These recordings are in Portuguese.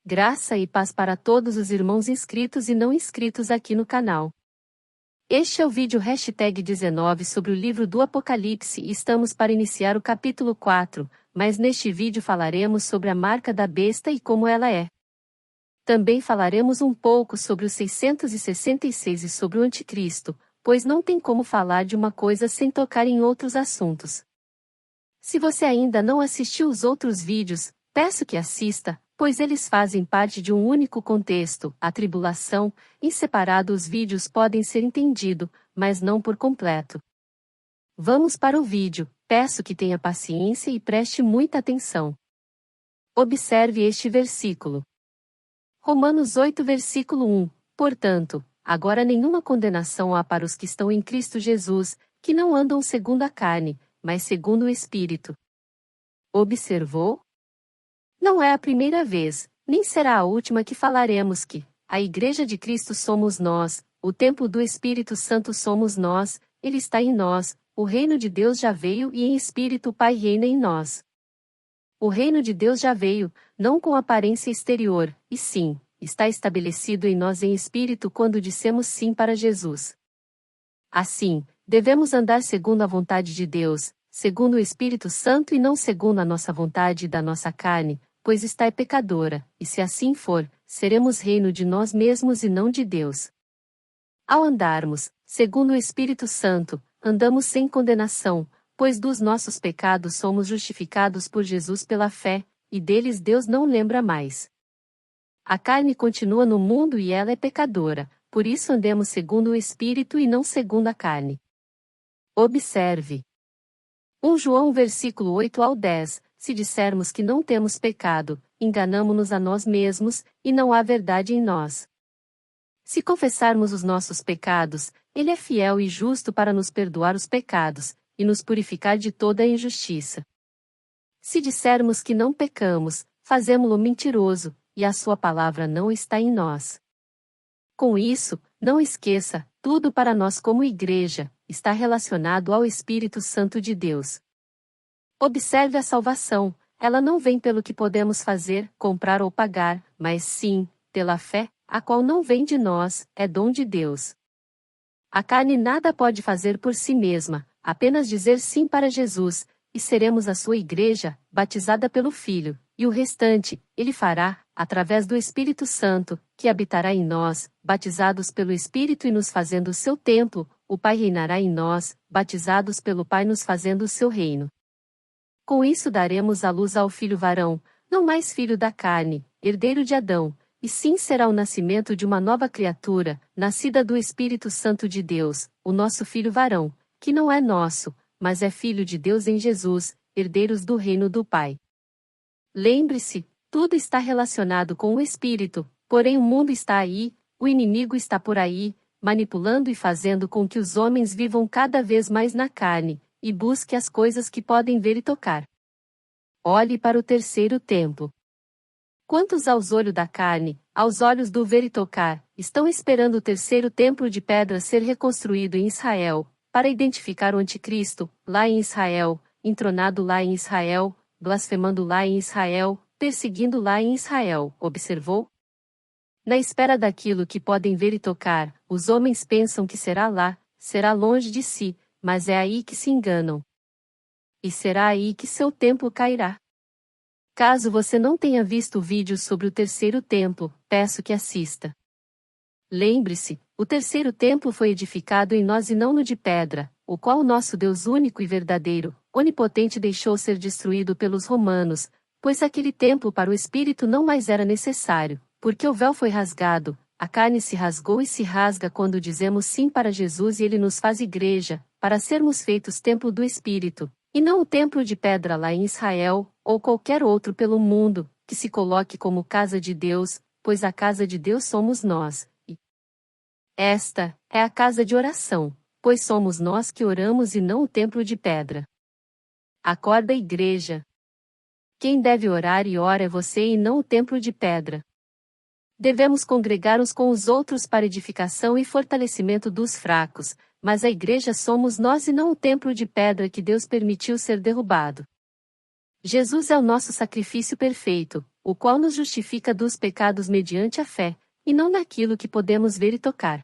Graça e paz para todos os irmãos inscritos e não inscritos aqui no canal. Este é o vídeo #19 sobre o livro do Apocalipse e estamos para iniciar o capítulo 4, mas neste vídeo falaremos sobre a marca da besta e como ela é. Também falaremos um pouco sobre os 666 e sobre o anticristo, pois não tem como falar de uma coisa sem tocar em outros assuntos. Se você ainda não assistiu os outros vídeos, peço que assista, pois eles fazem parte de um único contexto, a tribulação. Em separado os vídeos podem ser entendidos, mas não por completo. Vamos para o vídeo, peço que tenha paciência e preste muita atenção. Observe este versículo. Romanos 8 versículo 1, portanto, agora nenhuma condenação há para os que estão em Cristo Jesus, que não andam segundo a carne, mas segundo o Espírito. Observou? Não é a primeira vez, nem será a última que falaremos que a Igreja de Cristo somos nós, o templo do Espírito Santo somos nós, Ele está em nós, o reino de Deus já veio e em Espírito o Pai reina em nós. O reino de Deus já veio, não com aparência exterior, e sim, está estabelecido em nós em Espírito quando dissemos sim para Jesus. Assim, devemos andar segundo a vontade de Deus, segundo o Espírito Santo e não segundo a nossa vontade e da nossa carne, pois está é pecadora, e se assim for, seremos reino de nós mesmos e não de Deus. Ao andarmos, segundo o Espírito Santo, andamos sem condenação, pois dos nossos pecados somos justificados por Jesus pela fé, e deles Deus não lembra mais. A carne continua no mundo e ela é pecadora, por isso andemos segundo o Espírito e não segundo a carne. Observe. 1 João versículo 8 ao 10, se dissermos que não temos pecado, enganamo-nos a nós mesmos, e não há verdade em nós. Se confessarmos os nossos pecados, Ele é fiel e justo para nos perdoar os pecados, e nos purificar de toda a injustiça. Se dissermos que não pecamos, fazemo-lo mentiroso, e a sua palavra não está em nós. Com isso, não esqueça, tudo para nós como igreja, está relacionado ao Espírito Santo de Deus. Observe a salvação, ela não vem pelo que podemos fazer, comprar ou pagar, mas sim, pela fé, a qual não vem de nós, é dom de Deus. A carne nada pode fazer por si mesma, apenas dizer sim para Jesus, e seremos a sua igreja, batizada pelo Filho, e o restante, Ele fará, através do Espírito Santo, que habitará em nós, batizados pelo Espírito e nos fazendo o seu templo, o Pai reinará em nós, batizados pelo Pai nos fazendo o seu reino. Com isso daremos à luz ao filho varão, não mais filho da carne, herdeiro de Adão, e sim será o nascimento de uma nova criatura, nascida do Espírito Santo de Deus, o nosso filho varão, que não é nosso, mas é filho de Deus em Jesus, herdeiros do reino do Pai. Lembre-se, tudo está relacionado com o Espírito, porém o mundo está aí, o inimigo está por aí, manipulando e fazendo com que os homens vivam cada vez mais na carne, e busque as coisas que podem ver e tocar. Olhe para o terceiro templo. Quantos aos olhos da carne, aos olhos do ver e tocar, estão esperando o terceiro templo de pedra ser reconstruído em Israel, para identificar o anticristo, lá em Israel, entronado lá em Israel, blasfemando lá em Israel, perseguindo lá em Israel, observou? Na espera daquilo que podem ver e tocar, os homens pensam que será lá, será longe de si, mas é aí que se enganam. E será aí que seu templo cairá. Caso você não tenha visto o vídeo sobre o terceiro templo, peço que assista. Lembre-se, o terceiro templo foi edificado em nós e não no de pedra, o qual o nosso Deus único e verdadeiro, onipotente deixou ser destruído pelos romanos, pois aquele templo para o Espírito não mais era necessário, porque o véu foi rasgado, a carne se rasgou e se rasga quando dizemos sim para Jesus e Ele nos faz igreja, para sermos feitos templo do Espírito, e não o templo de pedra lá em Israel, ou qualquer outro pelo mundo, que se coloque como casa de Deus, pois a casa de Deus somos nós, e esta é a casa de oração, pois somos nós que oramos e não o templo de pedra. Acorda, igreja! Quem deve orar e ora é você e não o templo de pedra. Devemos congregar uns com os outros para edificação e fortalecimento dos fracos, mas a igreja somos nós e não o templo de pedra que Deus permitiu ser derrubado. Jesus é o nosso sacrifício perfeito, o qual nos justifica dos pecados mediante a fé, e não naquilo que podemos ver e tocar.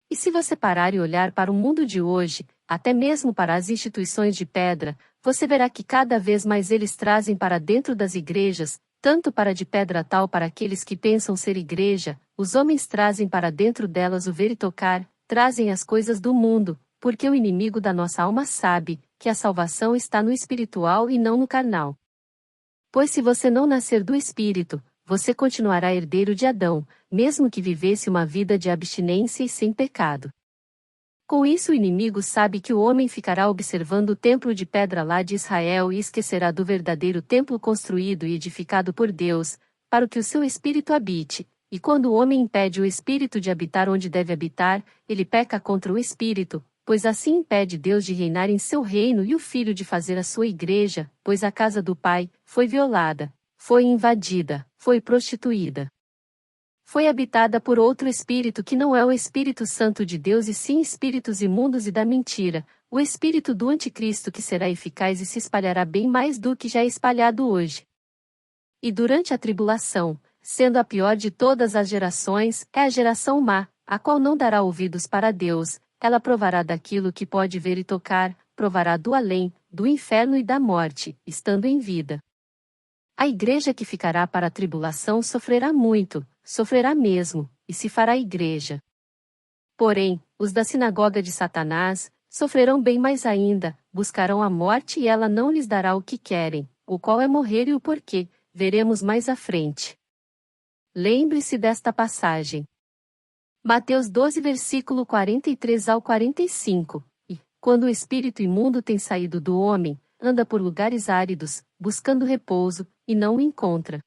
E se você parar e olhar para o mundo de hoje, até mesmo para as instituições de pedra, você verá que cada vez mais eles trazem para dentro das igrejas, tanto para de pedra tal para aqueles que pensam ser igreja, os homens trazem para dentro delas o ver e tocar, trazem as coisas do mundo, porque o inimigo da nossa alma sabe que a salvação está no espiritual e não no carnal. Pois se você não nascer do Espírito, você continuará herdeiro de Adão, mesmo que vivesse uma vida de abstinência e sem pecado. Com isso o inimigo sabe que o homem ficará observando o templo de pedra lá de Israel e esquecerá do verdadeiro templo construído e edificado por Deus, para que o seu espírito habite, e quando o homem impede o espírito de habitar onde deve habitar, ele peca contra o espírito, pois assim impede Deus de reinar em seu reino e o Filho de fazer a sua igreja, pois a casa do Pai foi violada, foi invadida, foi prostituída. Foi habitada por outro espírito que não é o Espírito Santo de Deus e sim espíritos imundos e da mentira, o espírito do anticristo que será eficaz e se espalhará bem mais do que já é espalhado hoje. E durante a tribulação, sendo a pior de todas as gerações, é a geração má, a qual não dará ouvidos para Deus, ela provará daquilo que pode ver e tocar, provará do além, do inferno e da morte, estando em vida. A igreja que ficará para a tribulação sofrerá muito, sofrerá mesmo, e se fará igreja. Porém, os da sinagoga de Satanás, sofrerão bem mais ainda, buscarão a morte e ela não lhes dará o que querem, o qual é morrer e o porquê, veremos mais à frente. Lembre-se desta passagem. Mateus 12 versículo 43 ao 45, e, quando o espírito imundo tem saído do homem, anda por lugares áridos, buscando repouso, e não o encontra.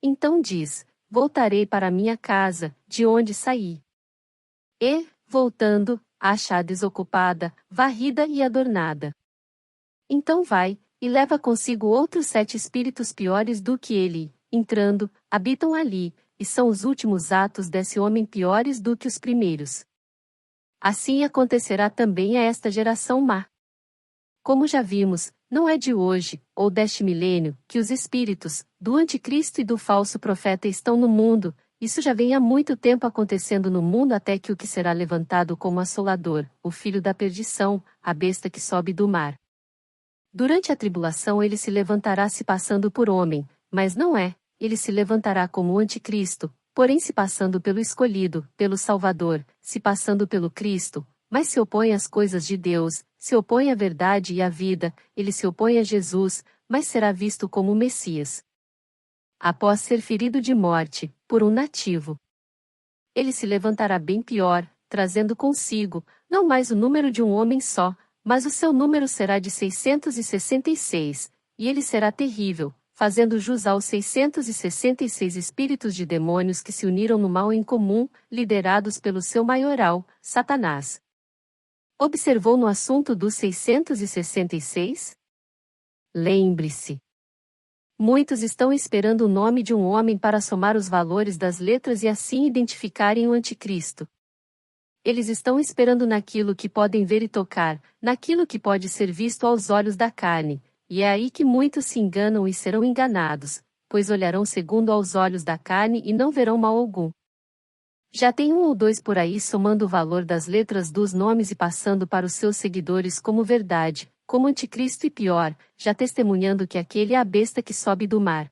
Então diz, voltarei para minha casa, de onde saí. E, voltando, acha-a desocupada, varrida e adornada. Então vai, e leva consigo outros 7 espíritos piores do que ele, entrando, habitam ali, e são os últimos atos desse homem piores do que os primeiros. Assim acontecerá também a esta geração má. Como já vimos, não é de hoje, ou deste milênio, que os espíritos, do anticristo e do falso profeta estão no mundo, isso já vem há muito tempo acontecendo no mundo até que o que será levantado como assolador, o filho da perdição, a besta que sobe do mar. Durante a tribulação ele se levantará se passando por homem, mas não é, ele se levantará como o anticristo, porém se passando pelo escolhido, pelo Salvador, se passando pelo Cristo, mas se opõe às coisas de Deus, se opõe à verdade e à vida, ele se opõe a Jesus, mas será visto como o Messias. Após ser ferido de morte, por um nativo, ele se levantará bem pior, trazendo consigo, não mais o número de um homem só, mas o seu número será de 666, e ele será terrível, fazendo jus aos 666 espíritos de demônios que se uniram no mal em comum, liderados pelo seu maioral, Satanás. Observou no assunto dos 666? Lembre-se. Muitos estão esperando o nome de um homem para somar os valores das letras e assim identificarem o anticristo. Eles estão esperando naquilo que podem ver e tocar, naquilo que pode ser visto aos olhos da carne, e é aí que muitos se enganam e serão enganados, pois olharão segundo aos olhos da carne e não verão mal algum. Já tem 1 ou 2 por aí somando o valor das letras dos nomes e passando para os seus seguidores como verdade, como anticristo e pior, já testemunhando que aquele é a besta que sobe do mar.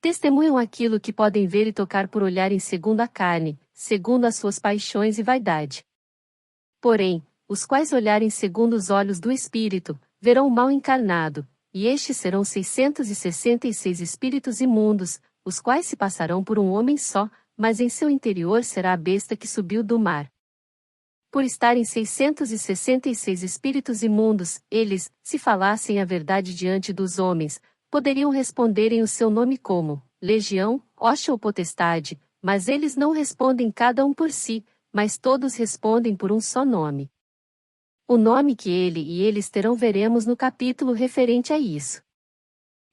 Testemunham aquilo que podem ver e tocar por olharem segundo a carne, segundo as suas paixões e vaidade. Porém, os quais olharem segundo os olhos do Espírito, verão o mal encarnado, e estes serão 666 espíritos imundos, os quais se passarão por um homem só, mas em seu interior será a besta que subiu do mar. Por estarem 666 espíritos imundos, eles, se falassem a verdade diante dos homens, poderiam responder em o seu nome como legião, hoste ou potestade, mas eles não respondem cada um por si, mas todos respondem por um só nome. O nome que ele e eles terão veremos no capítulo referente a isso.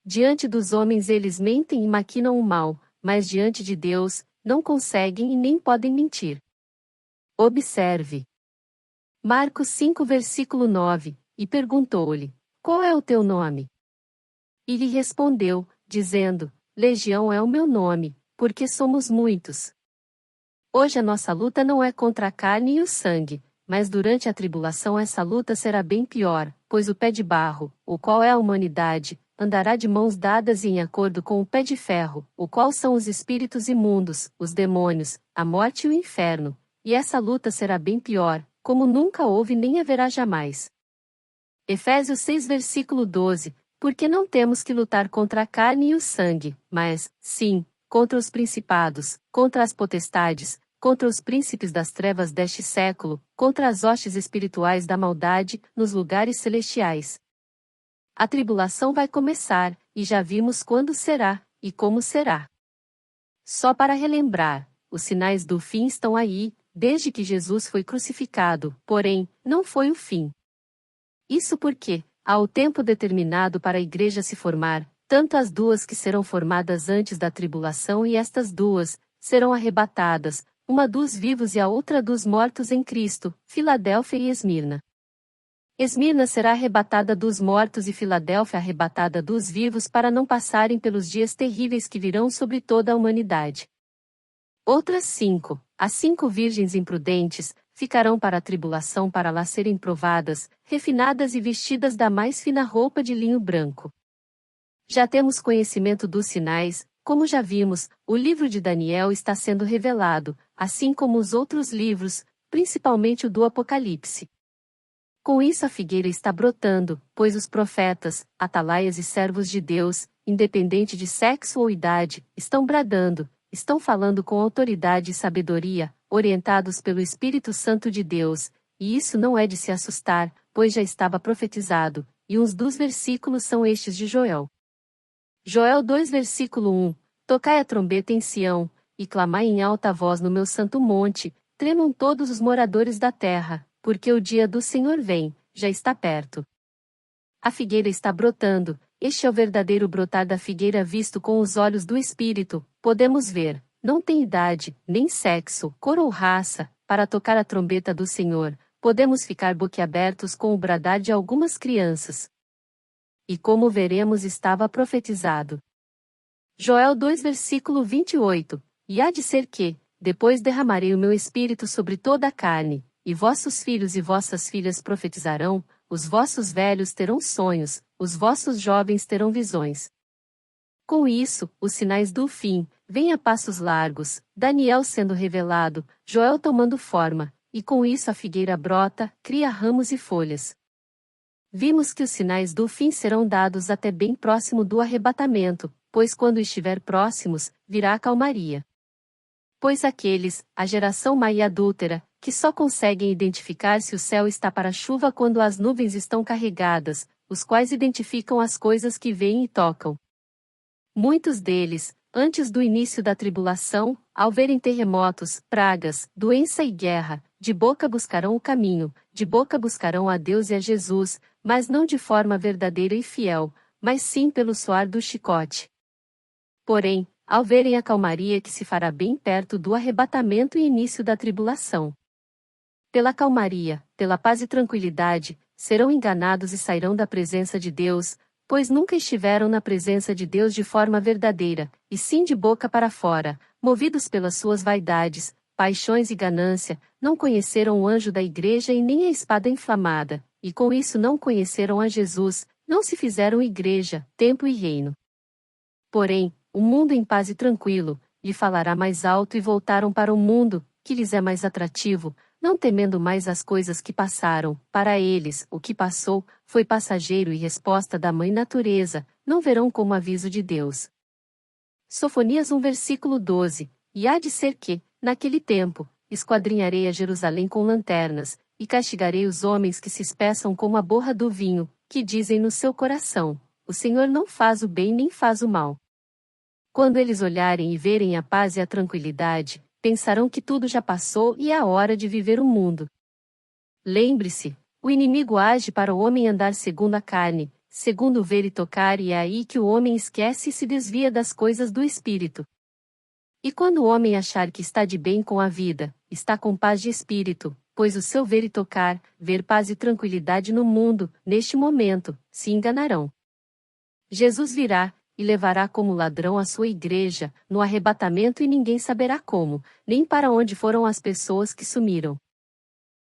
Diante dos homens eles mentem e maquinam o mal, mas diante de Deus, não conseguem e nem podem mentir. Observe. Marcos 5 versículo 9, e perguntou-lhe, qual é o teu nome? E lhe respondeu, dizendo, Legião é o meu nome, porque somos muitos. Hoje a nossa luta não é contra a carne e o sangue, mas durante a tribulação essa luta será bem pior, pois o pé de barro, o qual é a humanidade, andará de mãos dadas e em acordo com o pé de ferro, o qual são os espíritos imundos, os demônios, a morte e o inferno, e essa luta será bem pior, como nunca houve nem haverá jamais. Efésios 6 versículo 12, porque não temos que lutar contra a carne e o sangue, mas, sim, contra os principados, contra as potestades, contra os príncipes das trevas deste século, contra as hostes espirituais da maldade, nos lugares celestiais. A tribulação vai começar, e já vimos quando será, e como será. Só para relembrar, os sinais do fim estão aí, desde que Jesus foi crucificado, porém, não foi o fim. Isso porque, há o tempo determinado para a igreja se formar, tanto as duas que serão formadas antes da tribulação e estas duas, serão arrebatadas, uma dos vivos e a outra dos mortos em Cristo, Filadélfia e Esmirna. Esmirna será arrebatada dos mortos e Filadélfia arrebatada dos vivos para não passarem pelos dias terríveis que virão sobre toda a humanidade. Outras 5, as 5 virgens imprudentes, ficarão para a tribulação para lá serem provadas, refinadas e vestidas da mais fina roupa de linho branco. Já temos conhecimento dos sinais, como já vimos, o livro de Daniel está sendo revelado, assim como os outros livros, principalmente o do Apocalipse. Com isso a figueira está brotando, pois os profetas, atalaias e servos de Deus, independente de sexo ou idade, estão bradando, estão falando com autoridade e sabedoria, orientados pelo Espírito Santo de Deus, e isso não é de se assustar, pois já estava profetizado, e uns dos versículos são estes de Joel. Joel 2 versículo 1, tocai a trombeta em Sião, e clamai em alta voz no meu santo monte, tremam todos os moradores da terra, porque o dia do Senhor vem, já está perto. A figueira está brotando, este é o verdadeiro brotar da figueira visto com os olhos do Espírito, podemos ver, não tem idade, nem sexo, cor ou raça, para tocar a trombeta do Senhor, podemos ficar boquiabertos com o bradar de algumas crianças. E como veremos estava profetizado. Joel 2 versículo 28, e há de ser que, depois derramarei o meu Espírito sobre toda a carne, e vossos filhos e vossas filhas profetizarão, os vossos velhos terão sonhos, os vossos jovens terão visões. Com isso, os sinais do fim, vêm a passos largos, Daniel sendo revelado, Joel tomando forma, e com isso a figueira brota, cria ramos e folhas. Vimos que os sinais do fim serão dados até bem próximo do arrebatamento, pois quando estiver próximos, virá a calmaria. Pois aqueles, a geração má e adúltera, que só conseguem identificar se o céu está para a chuva quando as nuvens estão carregadas, os quais identificam as coisas que veem e tocam. Muitos deles, antes do início da tribulação, ao verem terremotos, pragas, doença e guerra, de boca buscarão o caminho, de boca buscarão a Deus e a Jesus, mas não de forma verdadeira e fiel, mas sim pelo soar do chicote. Porém, ao verem a calmaria que se fará bem perto do arrebatamento e início da tribulação, pela calmaria, pela paz e tranquilidade, serão enganados e sairão da presença de Deus, pois nunca estiveram na presença de Deus de forma verdadeira, e sim de boca para fora, movidos pelas suas vaidades, paixões e ganância, não conheceram o anjo da igreja e nem a espada inflamada, e com isso não conheceram a Jesus, não se fizeram igreja, templo e reino. Porém, o mundo em paz e tranquilo, lhe falará mais alto e voltaram para o mundo, que lhes é mais atrativo, não temendo mais as coisas que passaram, para eles, o que passou, foi passageiro e resposta da mãe natureza, não verão como aviso de Deus. Sofonias 1 versículo 12, e há de ser que, naquele tempo, esquadrinharei a Jerusalém com lanternas, e castigarei os homens que se espeçam como a borra do vinho, que dizem no seu coração, o Senhor não faz o bem nem faz o mal. Quando eles olharem e verem a paz e a tranquilidade, pensarão que tudo já passou e é a hora de viver o mundo. Lembre-se, o inimigo age para o homem andar segundo a carne, segundo o ver e tocar, e é aí que o homem esquece e se desvia das coisas do espírito. E quando o homem achar que está de bem com a vida, está com paz de espírito, pois o seu ver e tocar, ver paz e tranquilidade no mundo, neste momento, se enganarão. Jesus virá, e levará como ladrão a sua igreja, no arrebatamento e ninguém saberá como, nem para onde foram as pessoas que sumiram.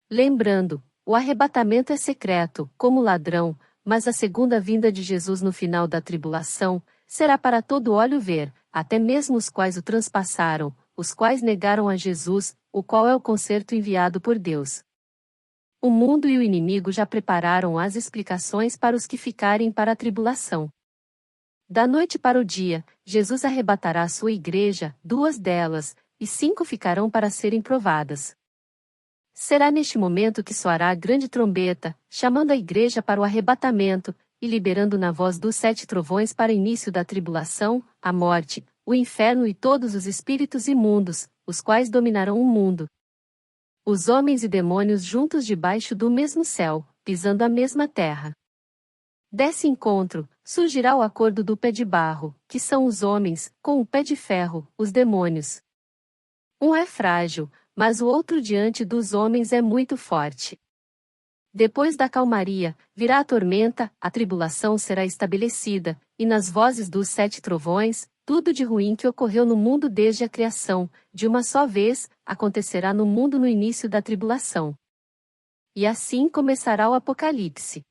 Lembrando, o arrebatamento é secreto, como ladrão, mas a segunda vinda de Jesus no final da tribulação, será para todo olho ver, até mesmo os quais o transpassaram, os quais negaram a Jesus, o qual é o concerto enviado por Deus. O mundo e o inimigo já prepararam as explicações para os que ficarem para a tribulação. Da noite para o dia, Jesus arrebatará a sua igreja, 2 delas, e 5 ficarão para serem provadas. Será neste momento que soará a grande trombeta, chamando a igreja para o arrebatamento, e liberando na voz dos 7 trovões para início da tribulação, a morte, o inferno e todos os espíritos imundos, os quais dominarão o mundo. Os homens e demônios juntos debaixo do mesmo céu, pisando a mesma terra. Desse encontro, surgirá o acordo do pé de barro, que são os homens, com o pé de ferro, os demônios. Um é frágil, mas o outro diante dos homens é muito forte. Depois da calmaria, virá a tormenta, a tribulação será estabelecida, e nas vozes dos 7 trovões, tudo de ruim que ocorreu no mundo desde a criação, de uma só vez, acontecerá no mundo no início da tribulação. E assim começará o Apocalipse.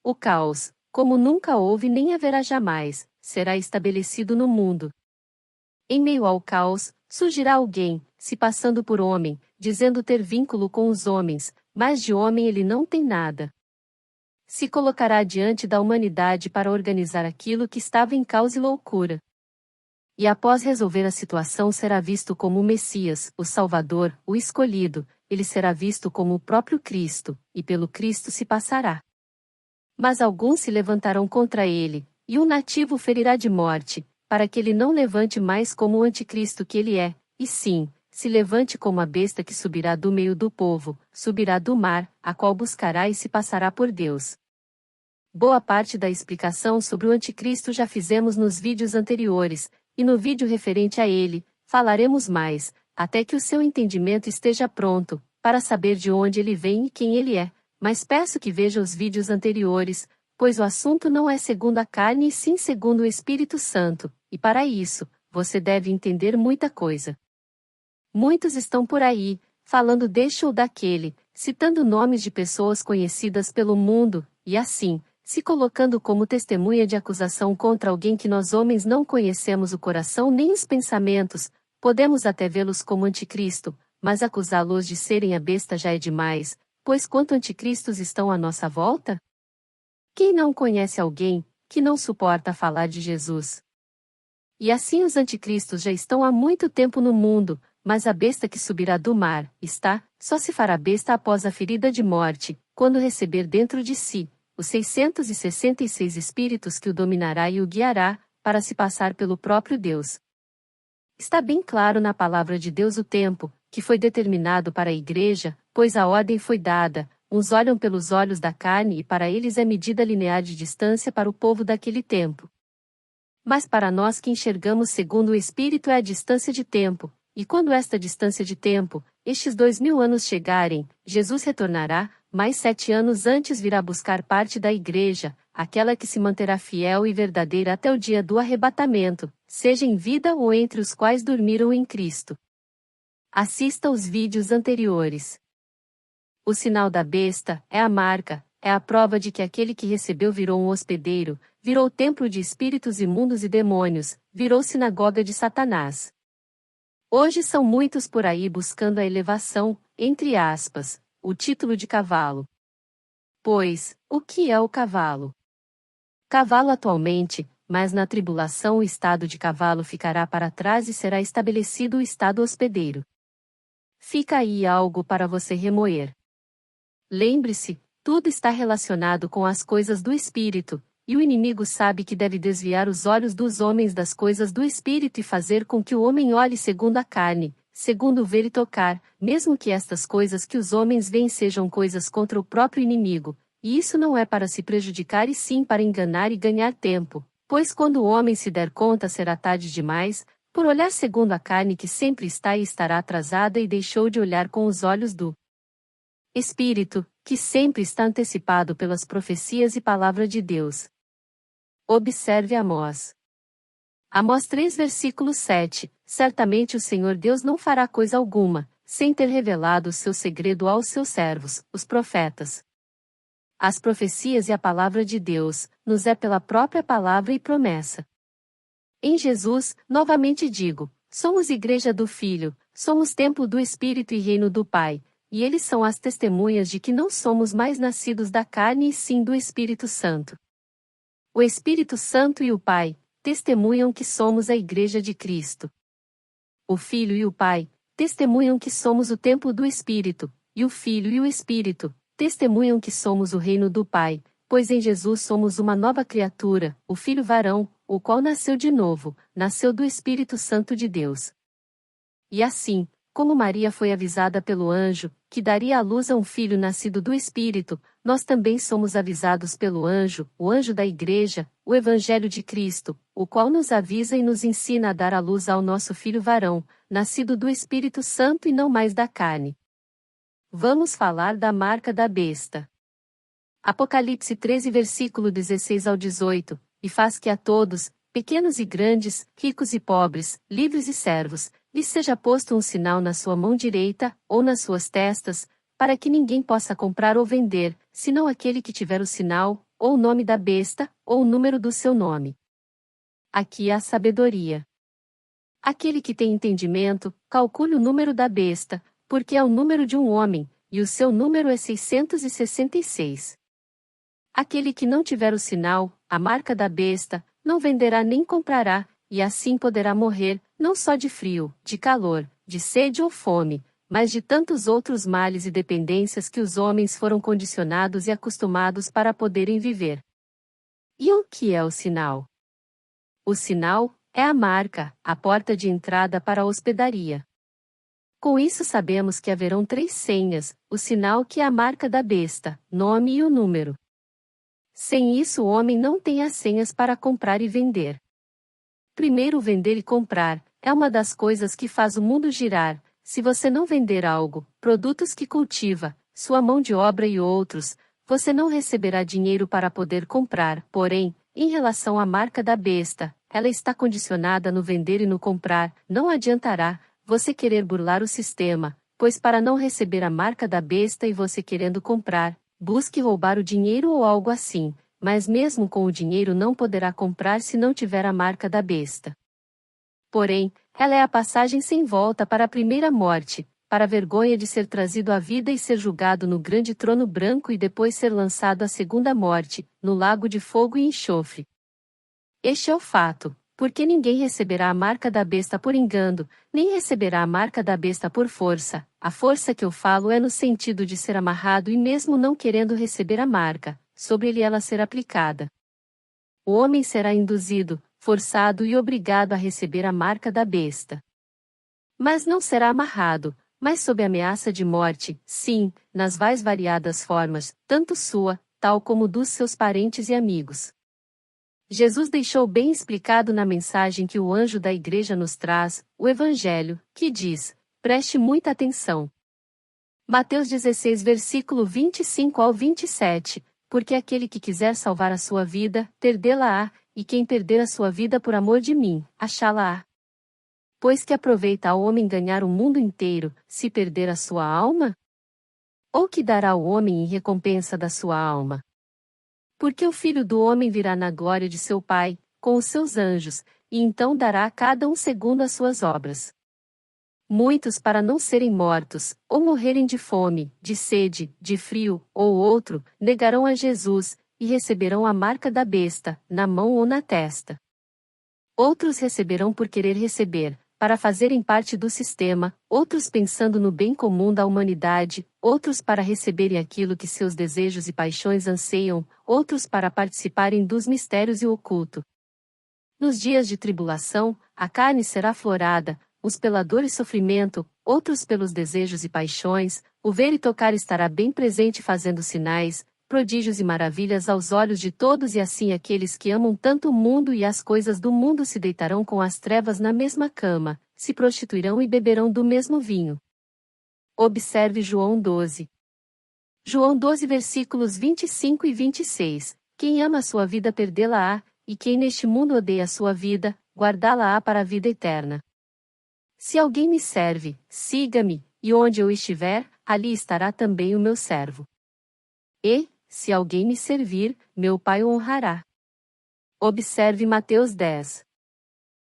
O caos, como nunca houve nem haverá jamais, será estabelecido no mundo. Em meio ao caos, surgirá alguém, se passando por homem, dizendo ter vínculo com os homens, mas de homem ele não tem nada. Se colocará diante da humanidade para organizar aquilo que estava em caos e loucura. E após resolver a situação será visto como o Messias, o Salvador, o escolhido, ele será visto como o próprio Cristo, e pelo Cristo se passará. Mas alguns se levantarão contra ele, e o nativo o ferirá de morte, para que ele não levante mais como o anticristo que ele é, e sim, se levante como a besta que subirá do meio do povo, subirá do mar, a qual buscará e se passará por Deus. Boa parte da explicação sobre o anticristo já fizemos nos vídeos anteriores, e no vídeo referente a ele, falaremos mais, até que o seu entendimento esteja pronto, para saber de onde ele vem e quem ele é, mas peço que veja os vídeos anteriores, pois o assunto não é segundo a carne e sim segundo o Espírito Santo, e para isso, você deve entender muita coisa. Muitos estão por aí, falando deste ou daquele, citando nomes de pessoas conhecidas pelo mundo, e assim, se colocando como testemunha de acusação contra alguém que nós homens não conhecemos o coração nem os pensamentos, podemos até vê-los como anticristo, mas acusá-los de serem a besta já é demais, pois quanto anticristos estão à nossa volta? Quem não conhece alguém que não suporta falar de Jesus? E assim os anticristos já estão há muito tempo no mundo, mas a besta que subirá do mar, só se fará besta após a ferida de morte, quando receber dentro de si os 666 espíritos que o dominará e o guiará, para se passar pelo próprio Deus. Está bem claro na palavra de Deus o tempo, que foi determinado para a igreja, pois a ordem foi dada, uns olham pelos olhos da carne e para eles é medida linear de distância para o povo daquele tempo. Mas para nós que enxergamos segundo o Espírito é a distância de tempo, e quando esta distância de tempo, estes 2000 anos chegarem, Jesus retornará, mais 7 anos antes virá buscar parte da igreja, aquela que se manterá fiel e verdadeira até o dia do arrebatamento, seja em vida ou entre os quais dormiram em Cristo. Assista os vídeos anteriores. O sinal da besta é a marca, é a prova de que aquele que recebeu virou um hospedeiro, virou templo de espíritos imundos e demônios, virou sinagoga de Satanás. Hoje são muitos por aí buscando a elevação, entre aspas, o título de cavalo. Pois, o que é o cavalo? Cavalo atualmente, mas na tribulação o estado de cavalo ficará para trás e será estabelecido o estado hospedeiro. Fica aí algo para você remoer. Lembre-se, tudo está relacionado com as coisas do espírito, e o inimigo sabe que deve desviar os olhos dos homens das coisas do espírito e fazer com que o homem olhe segundo a carne, segundo o ver e tocar, mesmo que estas coisas que os homens veem sejam coisas contra o próprio inimigo, e isso não é para se prejudicar e sim para enganar e ganhar tempo, pois quando o homem se der conta será tarde demais, por olhar segundo a carne que sempre está e estará atrasada e deixou de olhar com os olhos do Espírito, que sempre está antecipado pelas profecias e palavra de Deus. Observe Amós Amós 3 versículo 7, certamente o Senhor Deus não fará coisa alguma, sem ter revelado o seu segredo aos seus servos, os profetas. As profecias e a palavra de Deus, nos é pela própria palavra e promessa. Em Jesus, novamente digo, somos igreja do Filho, somos templo do Espírito e reino do Pai, e eles são as testemunhas de que não somos mais nascidos da carne e sim do Espírito Santo. O Espírito Santo e o Pai testemunham que somos a igreja de Cristo. O Filho e o Pai testemunham que somos o templo do Espírito, e o Filho e o Espírito testemunham que somos o reino do Pai, pois em Jesus somos uma nova criatura, o Filho varão, o qual nasceu de novo, nasceu do Espírito Santo de Deus. E assim, como Maria foi avisada pelo anjo, que daria à luz a um filho nascido do Espírito, nós também somos avisados pelo anjo, o anjo da Igreja, o Evangelho de Cristo, o qual nos avisa e nos ensina a dar à luz ao nosso filho varão, nascido do Espírito Santo e não mais da carne. Vamos falar da marca da besta. Apocalipse 13 versículo 16 ao 18, e faz que a todos, pequenos e grandes, ricos e pobres, livres e servos, lhes seja posto um sinal na sua mão direita, ou nas suas testas, para que ninguém possa comprar ou vender, senão aquele que tiver o sinal, ou o nome da besta, ou o número do seu nome. Aqui há sabedoria. Aquele que tem entendimento, calcule o número da besta, porque é o número de um homem, e o seu número é 666. Aquele que não tiver o sinal, a marca da besta, não venderá nem comprará, e assim poderá morrer, não só de frio, de calor, de sede ou fome, mas de tantos outros males e dependências que os homens foram condicionados e acostumados para poderem viver. E o que é o sinal? O sinal é a marca, a porta de entrada para a hospedaria. Com isso sabemos que haverão 3 senhas, o sinal que é a marca da besta, nome e o número. Sem isso o homem não tem as senhas para comprar e vender. Primeiro, vender e comprar é uma das coisas que faz o mundo girar. Se você não vender algo, produtos que cultiva, sua mão de obra e outros, você não receberá dinheiro para poder comprar. Porém, em relação à marca da besta, ela está condicionada no vender e no comprar. Não adiantará você querer burlar o sistema, pois para não receber a marca da besta e você querendo comprar, busque roubar o dinheiro ou algo assim. Mas mesmo com o dinheiro não poderá comprar se não tiver a marca da besta. Porém, ela é a passagem sem volta para a primeira morte, para a vergonha de ser trazido à vida e ser julgado no grande trono branco e depois ser lançado à segunda morte, no lago de fogo e enxofre. Este é o fato, porque ninguém receberá a marca da besta por engano, nem receberá a marca da besta por força. A força que eu falo é no sentido de ser amarrado e mesmo não querendo receber a marca, sobre ele ela ser aplicada. O homem será induzido, forçado e obrigado a receber a marca da besta. Mas não será amarrado, mas sob ameaça de morte, sim, nas mais variadas formas, tanto sua, tal como dos seus parentes e amigos. Jesus deixou bem explicado na mensagem que o anjo da igreja nos traz, o Evangelho, que diz, preste muita atenção. Mateus 16 versículo 25 ao 27, porque aquele que quiser salvar a sua vida, perdê-la-á, e quem perder a sua vida por amor de mim, achá-la-á. Pois que aproveita ao homem ganhar o mundo inteiro, se perder a sua alma? Ou que dará o homem em recompensa da sua alma? Porque o Filho do Homem virá na glória de seu Pai, com os seus anjos, e então dará a cada um segundo as suas obras. Muitos, para não serem mortos, ou morrerem de fome, de sede, de frio, ou outro, negarão a Jesus, e receberão a marca da besta, na mão ou na testa. Outros receberão por querer receber, para fazerem parte do sistema, outros pensando no bem comum da humanidade, outros para receberem aquilo que seus desejos e paixões anseiam, outros para participarem dos mistérios e o oculto. Nos dias de tribulação, a carne será aflorada, uns pela dor e sofrimento, outros pelos desejos e paixões, o ver e tocar estará bem presente fazendo sinais, prodígios e maravilhas aos olhos de todos e assim aqueles que amam tanto o mundo e as coisas do mundo se deitarão com as trevas na mesma cama, se prostituirão e beberão do mesmo vinho. Observe João 12. João 12 versículos 25 e 26, quem ama a sua vida perdê-la-á, e quem neste mundo odeia a sua vida, guardá-la-á para a vida eterna. Se alguém me serve, siga-me, e onde eu estiver, ali estará também o meu servo. E, se alguém me servir, meu Pai o honrará. Observe Mateus 10.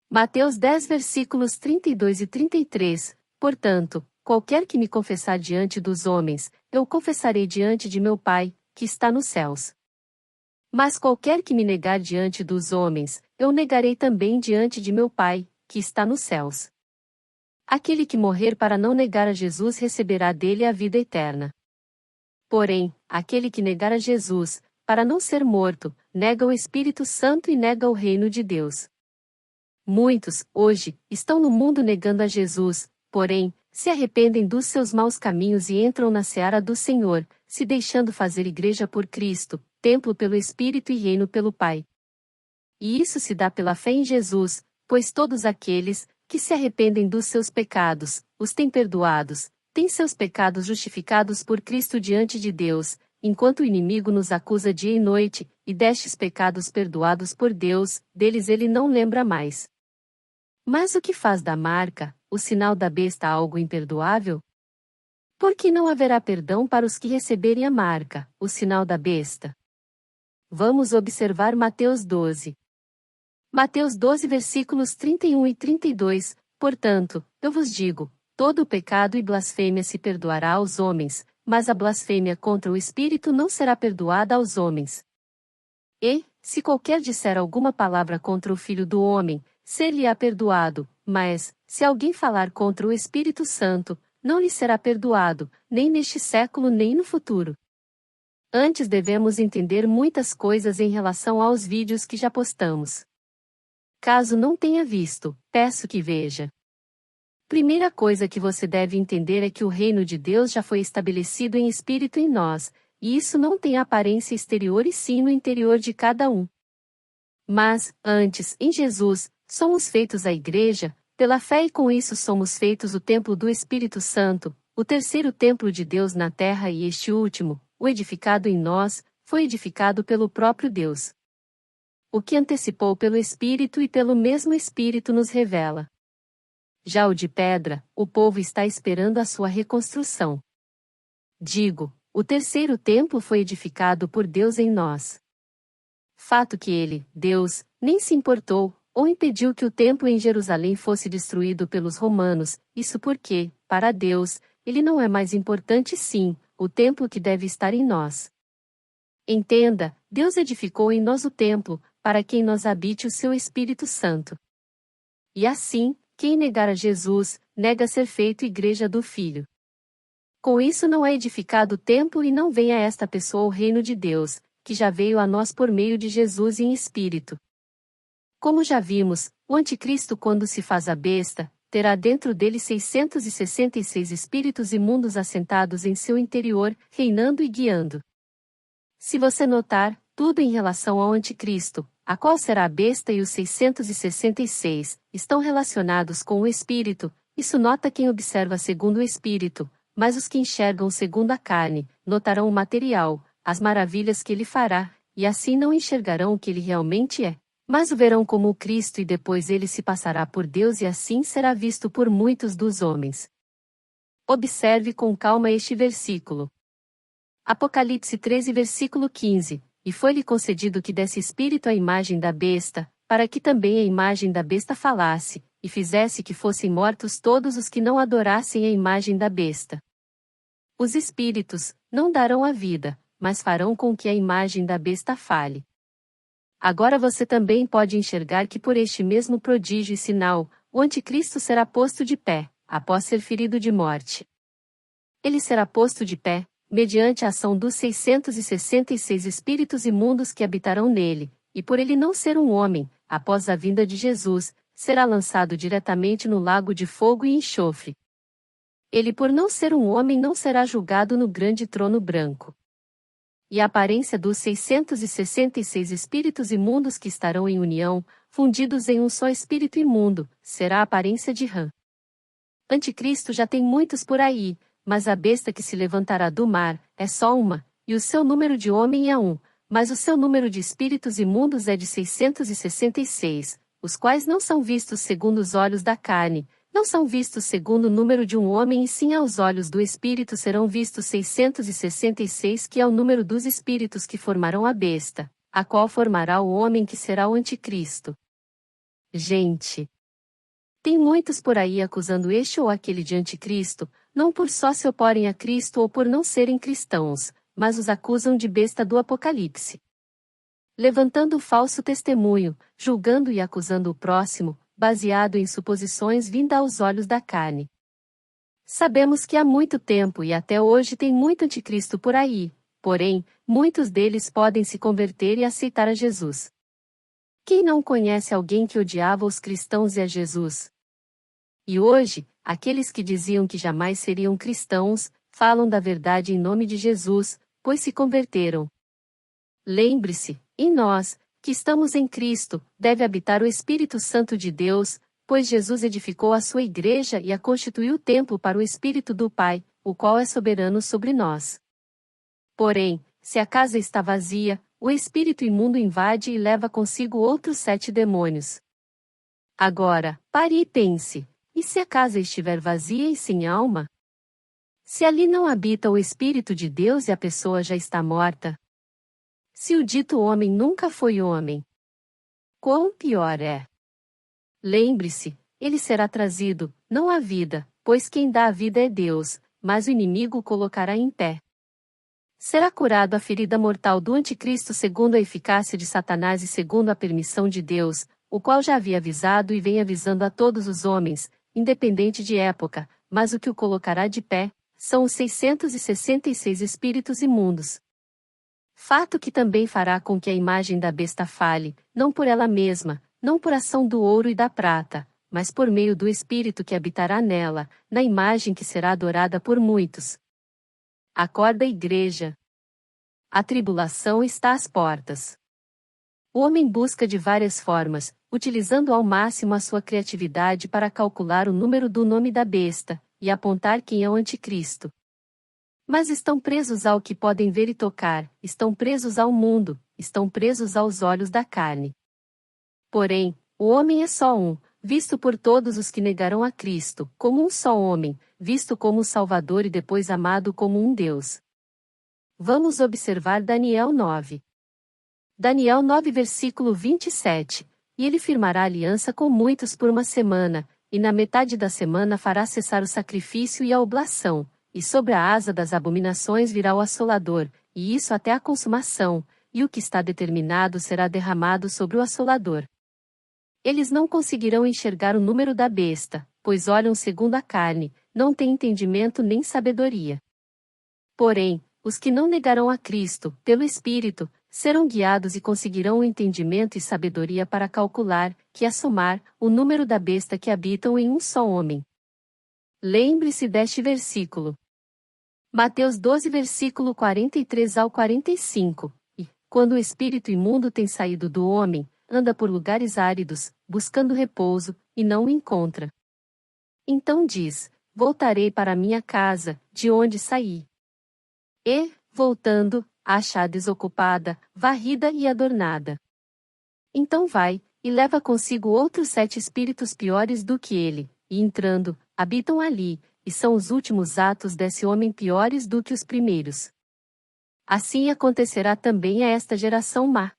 Mateus 10 versículos 32 e 33, portanto, qualquer que me confessar diante dos homens, eu o confessarei diante de meu Pai, que está nos céus. Mas qualquer que me negar diante dos homens, eu o negarei também diante de meu Pai, que está nos céus. Aquele que morrer para não negar a Jesus receberá dele a vida eterna. Porém, aquele que negar a Jesus, para não ser morto, nega o Espírito Santo e nega o reino de Deus. Muitos, hoje, estão no mundo negando a Jesus, porém, se arrependem dos seus maus caminhos e entram na seara do Senhor, se deixando fazer igreja por Cristo, templo pelo Espírito e reino pelo Pai. E isso se dá pela fé em Jesus, pois todos aqueles que se arrependem dos seus pecados, os tem perdoados, têm seus pecados justificados por Cristo diante de Deus, enquanto o inimigo nos acusa dia e noite, e destes pecados perdoados por Deus, deles ele não lembra mais. Mas o que faz da marca, o sinal da besta, algo imperdoável? Porque não haverá perdão para os que receberem a marca, o sinal da besta. Vamos observar Mateus 12. Mateus 12 versículos 31 e 32, portanto, eu vos digo, todo o pecado e blasfêmia se perdoará aos homens, mas a blasfêmia contra o Espírito não será perdoada aos homens. E, se qualquer disser alguma palavra contra o Filho do Homem, ser-lhe-á perdoado, mas, se alguém falar contra o Espírito Santo, não lhe será perdoado, nem neste século nem no futuro. Antes devemos entender muitas coisas em relação aos vídeos que já postamos. Caso não tenha visto, peço que veja. Primeira coisa que você deve entender é que o reino de Deus já foi estabelecido em espírito em nós, e isso não tem aparência exterior e sim no interior de cada um. Mas, antes, em Jesus, somos feitos a igreja, pela fé e com isso somos feitos o templo do Espírito Santo, o terceiro templo de Deus na terra e este último, o edificado em nós, foi edificado pelo próprio Deus. O que antecipou pelo Espírito e pelo mesmo Espírito nos revela. Já o de pedra, o povo está esperando a sua reconstrução. Digo, o terceiro templo foi edificado por Deus em nós. Fato que ele, Deus, nem se importou, ou impediu que o templo em Jerusalém fosse destruído pelos romanos, isso porque, para Deus, ele não é mais importante sim, o templo que deve estar em nós. Entenda, Deus edificou em nós o templo, para que em nós habite o seu Espírito Santo. E assim, quem negar a Jesus, nega ser feito igreja do Filho. Com isso não é edificado o templo e não vem a esta pessoa o reino de Deus, que já veio a nós por meio de Jesus em espírito. Como já vimos, o anticristo quando se faz a besta, terá dentro dele 666 espíritos imundos assentados em seu interior, reinando e guiando. Se você notar, tudo em relação ao anticristo, a qual será a besta e os 666, estão relacionados com o espírito, isso nota quem observa segundo o espírito, mas os que enxergam segundo a carne, notarão o material, as maravilhas que ele fará, e assim não enxergarão o que ele realmente é, mas o verão como o Cristo e depois ele se passará por Deus e assim será visto por muitos dos homens. Observe com calma este versículo. Apocalipse 13 versículo 15, e foi-lhe concedido que desse espírito à imagem da besta, para que também a imagem da besta falasse, e fizesse que fossem mortos todos os que não adorassem a imagem da besta. Os espíritos não darão a vida, mas farão com que a imagem da besta fale. Agora você também pode enxergar que por este mesmo prodígio e sinal, o anticristo será posto de pé, após ser ferido de morte. Ele será posto de pé, mediante a ação dos 666 espíritos imundos que habitarão nele, e por ele não ser um homem, após a vinda de Jesus, será lançado diretamente no lago de fogo e enxofre. Ele por não ser um homem não será julgado no grande trono branco. E a aparência dos 666 espíritos imundos que estarão em união, fundidos em um só espírito imundo, será a aparência de Rã. Anticristo já tem muitos por aí, mas a besta que se levantará do mar é só uma, e o seu número de homem é um, mas o seu número de espíritos imundos é de 666, os quais não são vistos segundo os olhos da carne, não são vistos segundo o número de um homem e sim aos olhos do Espírito serão vistos 666, que é o número dos espíritos que formarão a besta, a qual formará o homem que será o anticristo. Gente! Tem muitos por aí acusando este ou aquele de anticristo, não por só se oporem a Cristo ou por não serem cristãos, mas os acusam de besta do Apocalipse. Levantando falso testemunho, julgando e acusando o próximo, baseado em suposições vindas aos olhos da carne. Sabemos que há muito tempo e até hoje tem muito anticristo por aí, porém, muitos deles podem se converter e aceitar a Jesus. Quem não conhece alguém que odiava os cristãos e a Jesus? E hoje, aqueles que diziam que jamais seriam cristãos, falam da verdade em nome de Jesus, pois se converteram. Lembre-se, em nós, que estamos em Cristo, deve habitar o Espírito Santo de Deus, pois Jesus edificou a sua igreja e a constituiu templo para o Espírito do Pai, o qual é soberano sobre nós. Porém, se a casa está vazia, o espírito imundo invade e leva consigo outros 7 demônios. Agora, pare e pense. E se a casa estiver vazia e sem alma? Se ali não habita o Espírito de Deus e a pessoa já está morta? Se o dito homem nunca foi homem? Quão pior é? Lembre-se, ele será trazido, não à vida, pois quem dá a vida é Deus, mas o inimigo o colocará em pé. Será curado a ferida mortal do anticristo segundo a eficácia de Satanás e segundo a permissão de Deus, o qual já havia avisado e vem avisando a todos os homens, independente de época, mas o que o colocará de pé, são os 666 espíritos imundos. Fato que também fará com que a imagem da besta fale, não por ela mesma, não por ação do ouro e da prata, mas por meio do Espírito que habitará nela, na imagem que será adorada por muitos. Acorda, igreja! A tribulação está às portas. O homem busca de várias formas, utilizando ao máximo a sua criatividade para calcular o número do nome da besta, e apontar quem é o anticristo. Mas estão presos ao que podem ver e tocar, estão presos ao mundo, estão presos aos olhos da carne. Porém, o homem é só um, visto por todos os que negarão a Cristo, como um só homem, visto como o Salvador e depois amado como um Deus. Vamos observar Daniel 9. Daniel 9 versículo 27. E ele firmará aliança com muitos por uma semana, e na metade da semana fará cessar o sacrifício e a oblação, e sobre a asa das abominações virá o assolador, e isso até a consumação, e o que está determinado será derramado sobre o assolador. Eles não conseguirão enxergar o número da besta, pois olham segundo a carne, não têm entendimento nem sabedoria. Porém, os que não negarão a Cristo, pelo Espírito, serão guiados e conseguirão o entendimento e sabedoria para calcular, que é somar, o número da besta que habitam em um só homem. Lembre-se deste versículo. Mateus 12 versículo 43 ao 45. E, quando o espírito imundo tem saído do homem, anda por lugares áridos, buscando repouso, e não o encontra. Então diz: voltarei para minha casa, de onde saí. E, voltando, acha-a desocupada, varrida e adornada. Então vai, e leva consigo outros 7 espíritos piores do que ele, e entrando, habitam ali, e são os últimos atos desse homem piores do que os primeiros. Assim acontecerá também a esta geração má.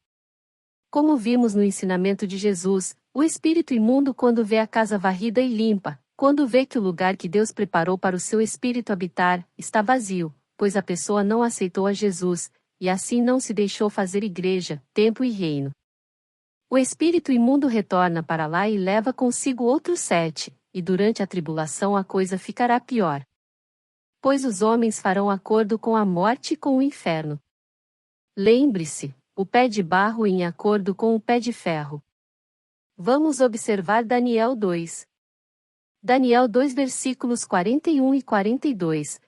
Como vimos no ensinamento de Jesus, o espírito imundo quando vê a casa varrida e limpa, quando vê que o lugar que Deus preparou para o seu espírito habitar, está vazio, pois a pessoa não aceitou a Jesus, e assim não se deixou fazer igreja, templo e reino. O espírito imundo retorna para lá e leva consigo outros 7, e durante a tribulação a coisa ficará pior. Pois os homens farão acordo com a morte e com o inferno. Lembre-se, o pé de barro em acordo com o pé de ferro. Vamos observar Daniel 2. Daniel 2 versículos 41 e 42.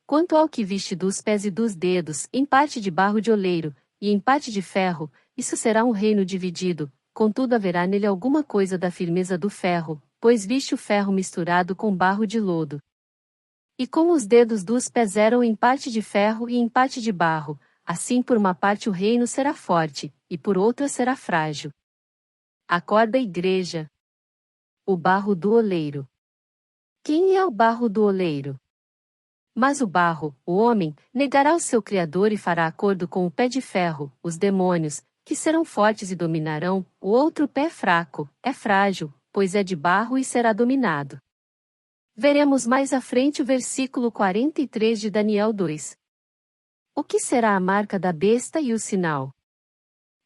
Quanto ao que viste dos pés e dos dedos, em parte de barro de oleiro, e em parte de ferro, isso será um reino dividido, contudo haverá nele alguma coisa da firmeza do ferro, pois viste o ferro misturado com barro de lodo. E como os dedos dos pés eram em parte de ferro e em parte de barro, assim por uma parte o reino será forte, e por outra será frágil. Acorda, igreja. O barro do oleiro. Quem é o barro do oleiro? Mas o barro, o homem, negará o seu Criador e fará acordo com o pé de ferro, os demônios, que serão fortes e dominarão, o outro pé fraco, é frágil, pois é de barro e será dominado. Veremos mais à frente o versículo 43 de Daniel 2. O que será a marca da besta e o sinal?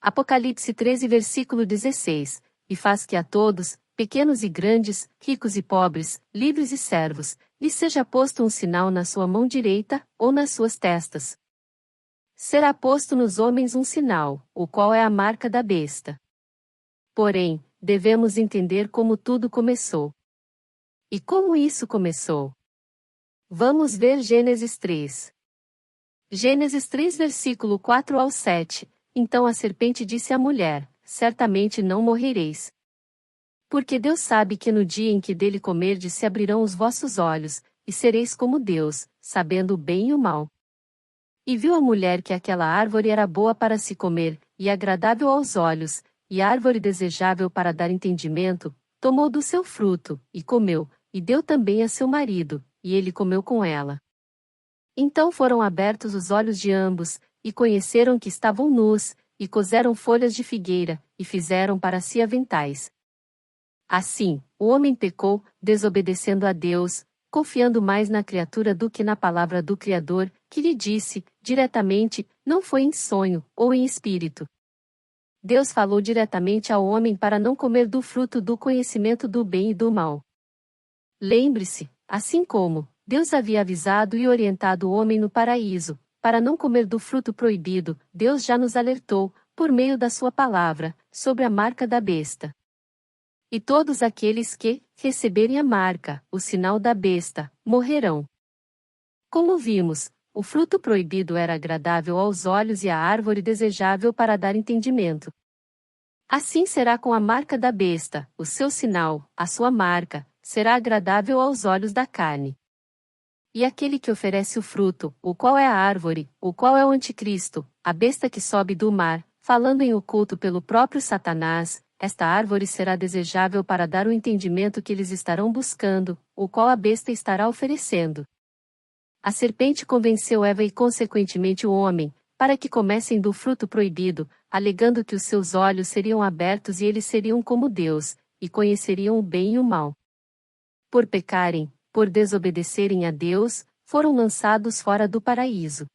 Apocalipse 13, versículo 16. E faz que a todos, pequenos e grandes, ricos e pobres, livres e servos, lhe seja posto um sinal na sua mão direita, ou nas suas testas. Será posto nos homens um sinal, o qual é a marca da besta. Porém, devemos entender como tudo começou. E como isso começou? Vamos ver Gênesis 3. Gênesis 3, versículo 4 ao 7. Então a serpente disse à mulher: certamente não morrereis. Porque Deus sabe que no dia em que dele comerdes se abrirão os vossos olhos, e sereis como Deus, sabendo o bem e o mal. E viu a mulher que aquela árvore era boa para se comer, e agradável aos olhos, e árvore desejável para dar entendimento, tomou do seu fruto, e comeu, e deu também a seu marido, e ele comeu com ela. Então foram abertos os olhos de ambos, e conheceram que estavam nus, e coseram folhas de figueira, e fizeram para si aventais. Assim, o homem pecou, desobedecendo a Deus, confiando mais na criatura do que na palavra do Criador, que lhe disse, diretamente, não foi em sonho, ou em espírito. Deus falou diretamente ao homem para não comer do fruto do conhecimento do bem e do mal. Lembre-se, assim como Deus havia avisado e orientado o homem no paraíso, para não comer do fruto proibido, Deus já nos alertou, por meio da sua palavra, sobre a marca da besta. E todos aqueles que receberem a marca, o sinal da besta, morrerão. Como vimos, o fruto proibido era agradável aos olhos e a árvore desejável para dar entendimento. Assim será com a marca da besta, o seu sinal, a sua marca, será agradável aos olhos da carne. E aquele que oferece o fruto, o qual é a árvore, o qual é o anticristo, a besta que sobe do mar, falando em oculto pelo próprio Satanás, esta árvore será desejável para dar o entendimento que eles estarão buscando, o qual a besta estará oferecendo. A serpente convenceu Eva e consequentemente o homem, para que comessem do fruto proibido, alegando que os seus olhos seriam abertos e eles seriam como Deus, e conheceriam o bem e o mal. Por pecarem, por desobedecerem a Deus, foram lançados fora do paraíso.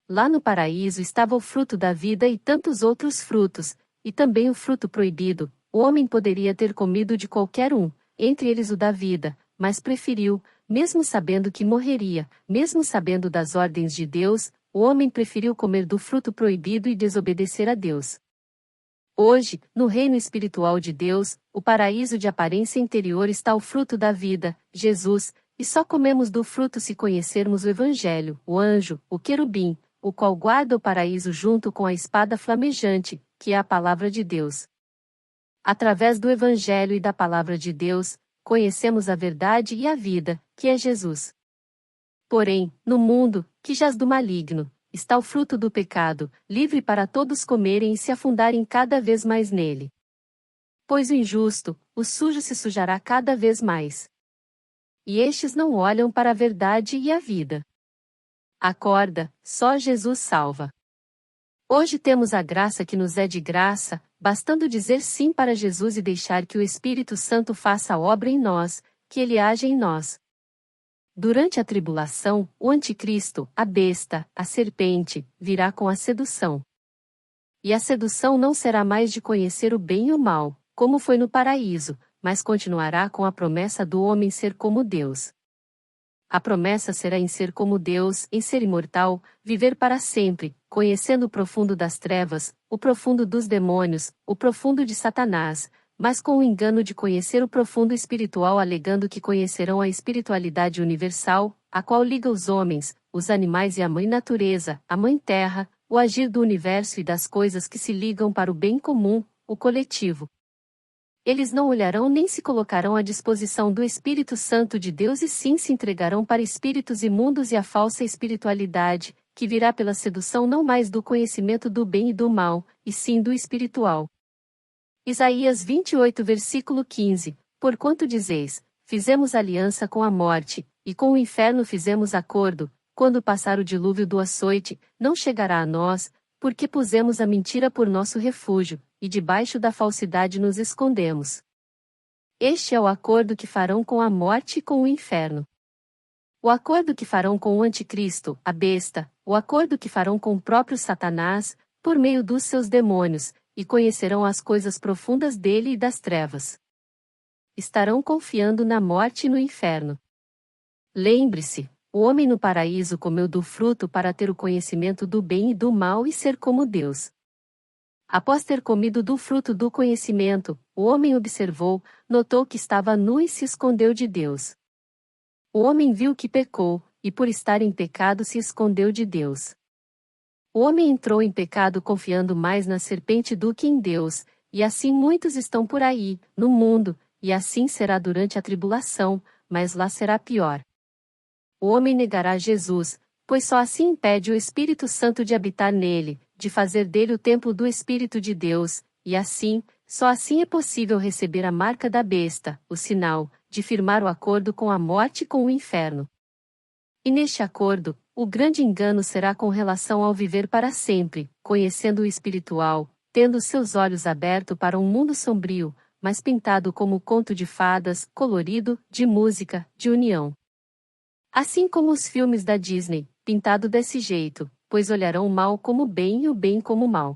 Lá no paraíso estava o fruto da vida e tantos outros frutos, e também o fruto proibido. O homem poderia ter comido de qualquer um, entre eles o da vida, mas preferiu, mesmo sabendo que morreria, mesmo sabendo das ordens de Deus, o homem preferiu comer do fruto proibido e desobedecer a Deus. Hoje, no reino espiritual de Deus, o paraíso de aparência interior está o fruto da vida, Jesus, e só comemos do fruto se conhecermos o Evangelho, o anjo, o querubim, o qual guarda o paraíso junto com a espada flamejante, que é a palavra de Deus. Através do Evangelho e da palavra de Deus, conhecemos a verdade e a vida, que é Jesus. Porém, no mundo, que jaz do maligno, está o fruto do pecado, livre para todos comerem e se afundarem cada vez mais nele. Pois o injusto, o sujo se sujará cada vez mais. E estes não olham para a verdade e a vida. Acorda, só Jesus salva. Hoje temos a graça que nos é de graça, bastando dizer sim para Jesus e deixar que o Espírito Santo faça a obra em nós, que ele age em nós. Durante a tribulação, o anticristo, a besta, a serpente, virá com a sedução. E a sedução não será mais de conhecer o bem e o mal, como foi no paraíso, mas continuará com a promessa do homem ser como Deus. A promessa será em ser como Deus, em ser imortal, viver para sempre, conhecendo o profundo das trevas, o profundo dos demônios, o profundo de Satanás, mas com o engano de conhecer o profundo espiritual, alegando que conhecerão a espiritualidade universal, a qual liga os homens, os animais e a mãe natureza, a mãe terra, o agir do universo e das coisas que se ligam para o bem comum, o coletivo. Eles não olharão nem se colocarão à disposição do Espírito Santo de Deus e sim se entregarão para espíritos imundos e a falsa espiritualidade, que virá pela sedução não mais do conhecimento do bem e do mal, e sim do espiritual. Isaías 28 versículo 15, porquanto dizeis, fizemos aliança com a morte, e com o inferno fizemos acordo, quando passar o dilúvio do açoite, não chegará a nós, porque pusemos a mentira por nosso refúgio, e debaixo da falsidade nos escondemos. Este é o acordo que farão com a morte e com o inferno. O acordo que farão com o anticristo, a besta, o acordo que farão com o próprio Satanás, por meio dos seus demônios, e conhecerão as coisas profundas dele e das trevas. Estarão confiando na morte e no inferno. Lembre-se, o homem no paraíso comeu do fruto para ter o conhecimento do bem e do mal e ser como Deus. Após ter comido do fruto do conhecimento, o homem observou, notou que estava nu e se escondeu de Deus. O homem viu que pecou, e por estar em pecado se escondeu de Deus. O homem entrou em pecado confiando mais na serpente do que em Deus, e assim muitos estão por aí, no mundo, e assim será durante a tribulação, mas lá será pior. O homem negará Jesus, pois só assim impede o Espírito Santo de habitar nele, de fazer dele o templo do Espírito de Deus, e assim, só assim é possível receber a marca da besta, o sinal, de firmar o acordo com a morte e com o inferno. E neste acordo, o grande engano será com relação ao viver para sempre, conhecendo o espiritual, tendo seus olhos abertos para um mundo sombrio, mas pintado como conto de fadas, colorido, de música, de união. Assim como os filmes da Disney, pintado desse jeito, pois olharão o mal como bem e o bem como mal.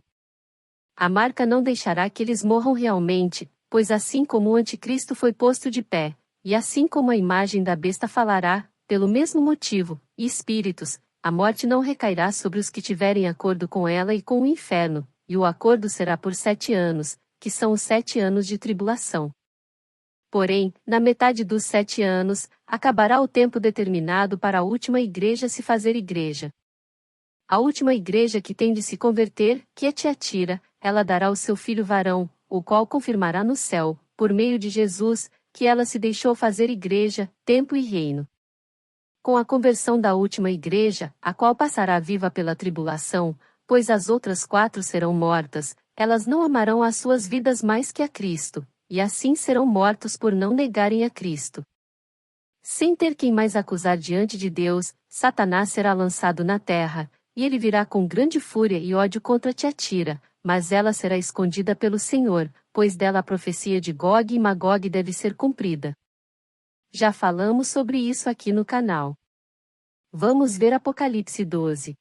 A marca não deixará que eles morram realmente, pois assim como o anticristo foi posto de pé, e assim como a imagem da besta falará, pelo mesmo motivo, e espíritos, a morte não recairá sobre os que tiverem acordo com ela e com o inferno, e o acordo será por 7 anos, que são os 7 anos de tribulação. Porém, na metade dos 7 anos, acabará o tempo determinado para a última igreja se fazer igreja. A última igreja que tem de se converter, que é Tiatira, ela dará o seu filho varão, o qual confirmará no céu, por meio de Jesus, que ela se deixou fazer igreja, templo e reino. Com a conversão da última igreja, a qual passará viva pela tribulação, pois as outras 4 serão mortas, elas não amarão as suas vidas mais que a Cristo, e assim serão mortos por não negarem a Cristo. Sem ter quem mais acusar diante de Deus, Satanás será lançado na terra, e ele virá com grande fúria e ódio contra Tiatira, mas ela será escondida pelo Senhor, pois dela a profecia de Gog e Magog deve ser cumprida. Já falamos sobre isso aqui no canal. Vamos ver Apocalipse 12.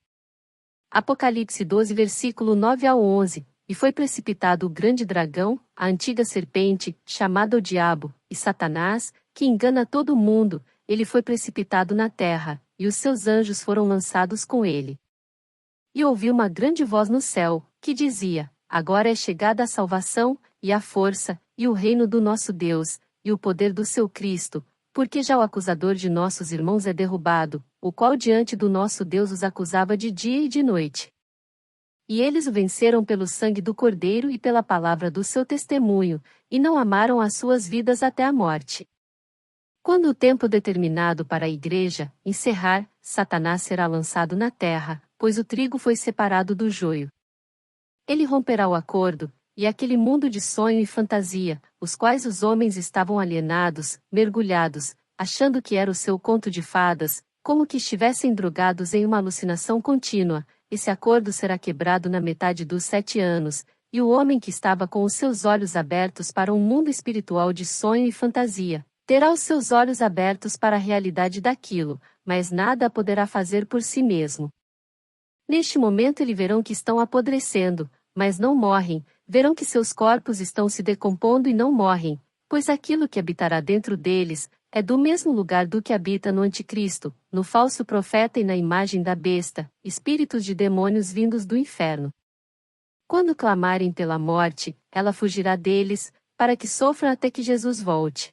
Apocalipse 12 versículo 9 ao 11. E foi precipitado o grande dragão, a antiga serpente, chamado o Diabo, e Satanás, que engana todo o mundo, ele foi precipitado na terra, e os seus anjos foram lançados com ele. E ouvi uma grande voz no céu, que dizia, agora é chegada a salvação, e a força, e o reino do nosso Deus, e o poder do seu Cristo, porque já o acusador de nossos irmãos é derrubado, o qual diante do nosso Deus os acusava de dia e de noite. E eles o venceram pelo sangue do Cordeiro e pela palavra do seu testemunho, e não amaram as suas vidas até a morte. Quando o tempo determinado para a igreja encerrar, Satanás será lançado na terra, pois o trigo foi separado do joio. Ele romperá o acordo, e aquele mundo de sonho e fantasia, os quais os homens estavam alienados, mergulhados, achando que era o seu conto de fadas, como que estivessem drogados em uma alucinação contínua, esse acordo será quebrado na metade dos 7 anos, e o homem que estava com os seus olhos abertos para um mundo espiritual de sonho e fantasia, terá os seus olhos abertos para a realidade daquilo, mas nada poderá fazer por si mesmo. Neste momento eles verão que estão apodrecendo, mas não morrem, verão que seus corpos estão se decompondo e não morrem, pois aquilo que habitará dentro deles, é do mesmo lugar do que habita no anticristo, no falso profeta e na imagem da besta, espíritos de demônios vindos do inferno. Quando clamarem pela morte, ela fugirá deles, para que sofram até que Jesus volte.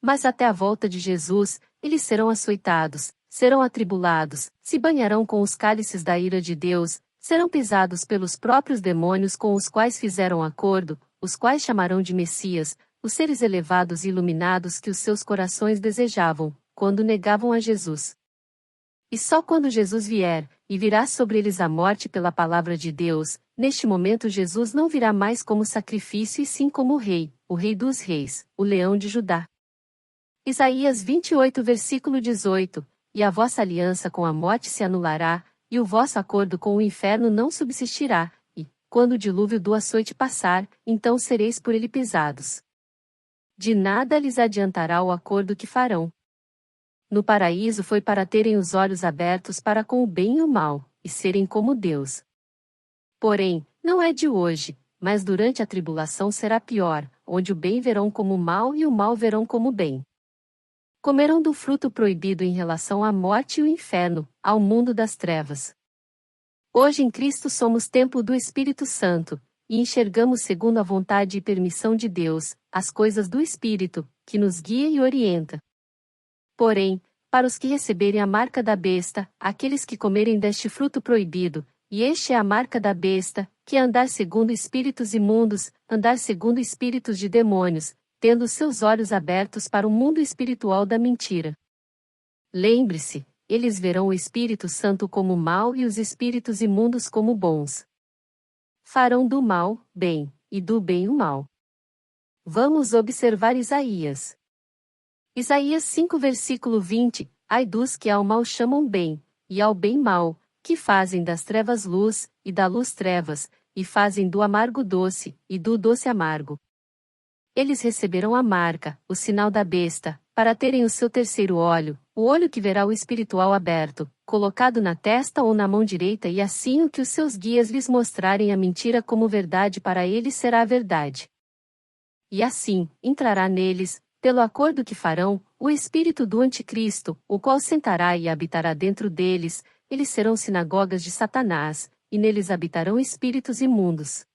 Mas até a volta de Jesus, eles serão açoitados, serão atribulados, se banharão com os cálices da ira de Deus, serão pisados pelos próprios demônios com os quais fizeram acordo, os quais chamarão de Messias, os seres elevados e iluminados que os seus corações desejavam, quando negavam a Jesus. E só quando Jesus vier, e virá sobre eles a morte pela palavra de Deus, Neste momento Jesus não virá mais como sacrifício e sim como o Rei dos Reis, o Leão de Judá. Isaías 28 versículo 18, e a vossa aliança com a morte se anulará, e o vosso acordo com o inferno não subsistirá, e, quando o dilúvio do açoite passar, então sereis por ele pisados. De nada lhes adiantará o acordo que farão. No paraíso foi para terem os olhos abertos para com o bem e o mal, e serem como Deus. Porém, não é de hoje, mas durante a tribulação será pior, onde o bem verão como o mal e o mal verão como o bem. Comerão do fruto proibido em relação à morte e o inferno, ao mundo das trevas. Hoje em Cristo somos templo do Espírito Santo, e enxergamos segundo a vontade e permissão de Deus, as coisas do Espírito, que nos guia e orienta. Porém, para os que receberem a marca da besta, aqueles que comerem deste fruto proibido, e este é a marca da besta, que é andar segundo espíritos imundos, andar segundo espíritos de demônios, tendo seus olhos abertos para o mundo espiritual da mentira. Lembre-se, eles verão o Espírito Santo como mal e os espíritos imundos como bons. Farão do mal, bem, e do bem o mal. Vamos observar Isaías. Isaías 5 versículo 20, ai dos que ao mal chamam bem, e ao bem mal, que fazem das trevas luz, e da luz trevas, e fazem do amargo doce, e do doce amargo. Eles receberão a marca, o sinal da besta, para terem o seu terceiro olho, o olho que verá o espiritual aberto, colocado na testa ou na mão direita, e assim o que os seus guias lhes mostrarem a mentira como verdade para eles será a verdade. E assim, entrará neles, pelo acordo que farão, o espírito do anticristo, o qual sentará e habitará dentro deles, eles serão sinagogas de Satanás, e neles habitarão espíritos imundos.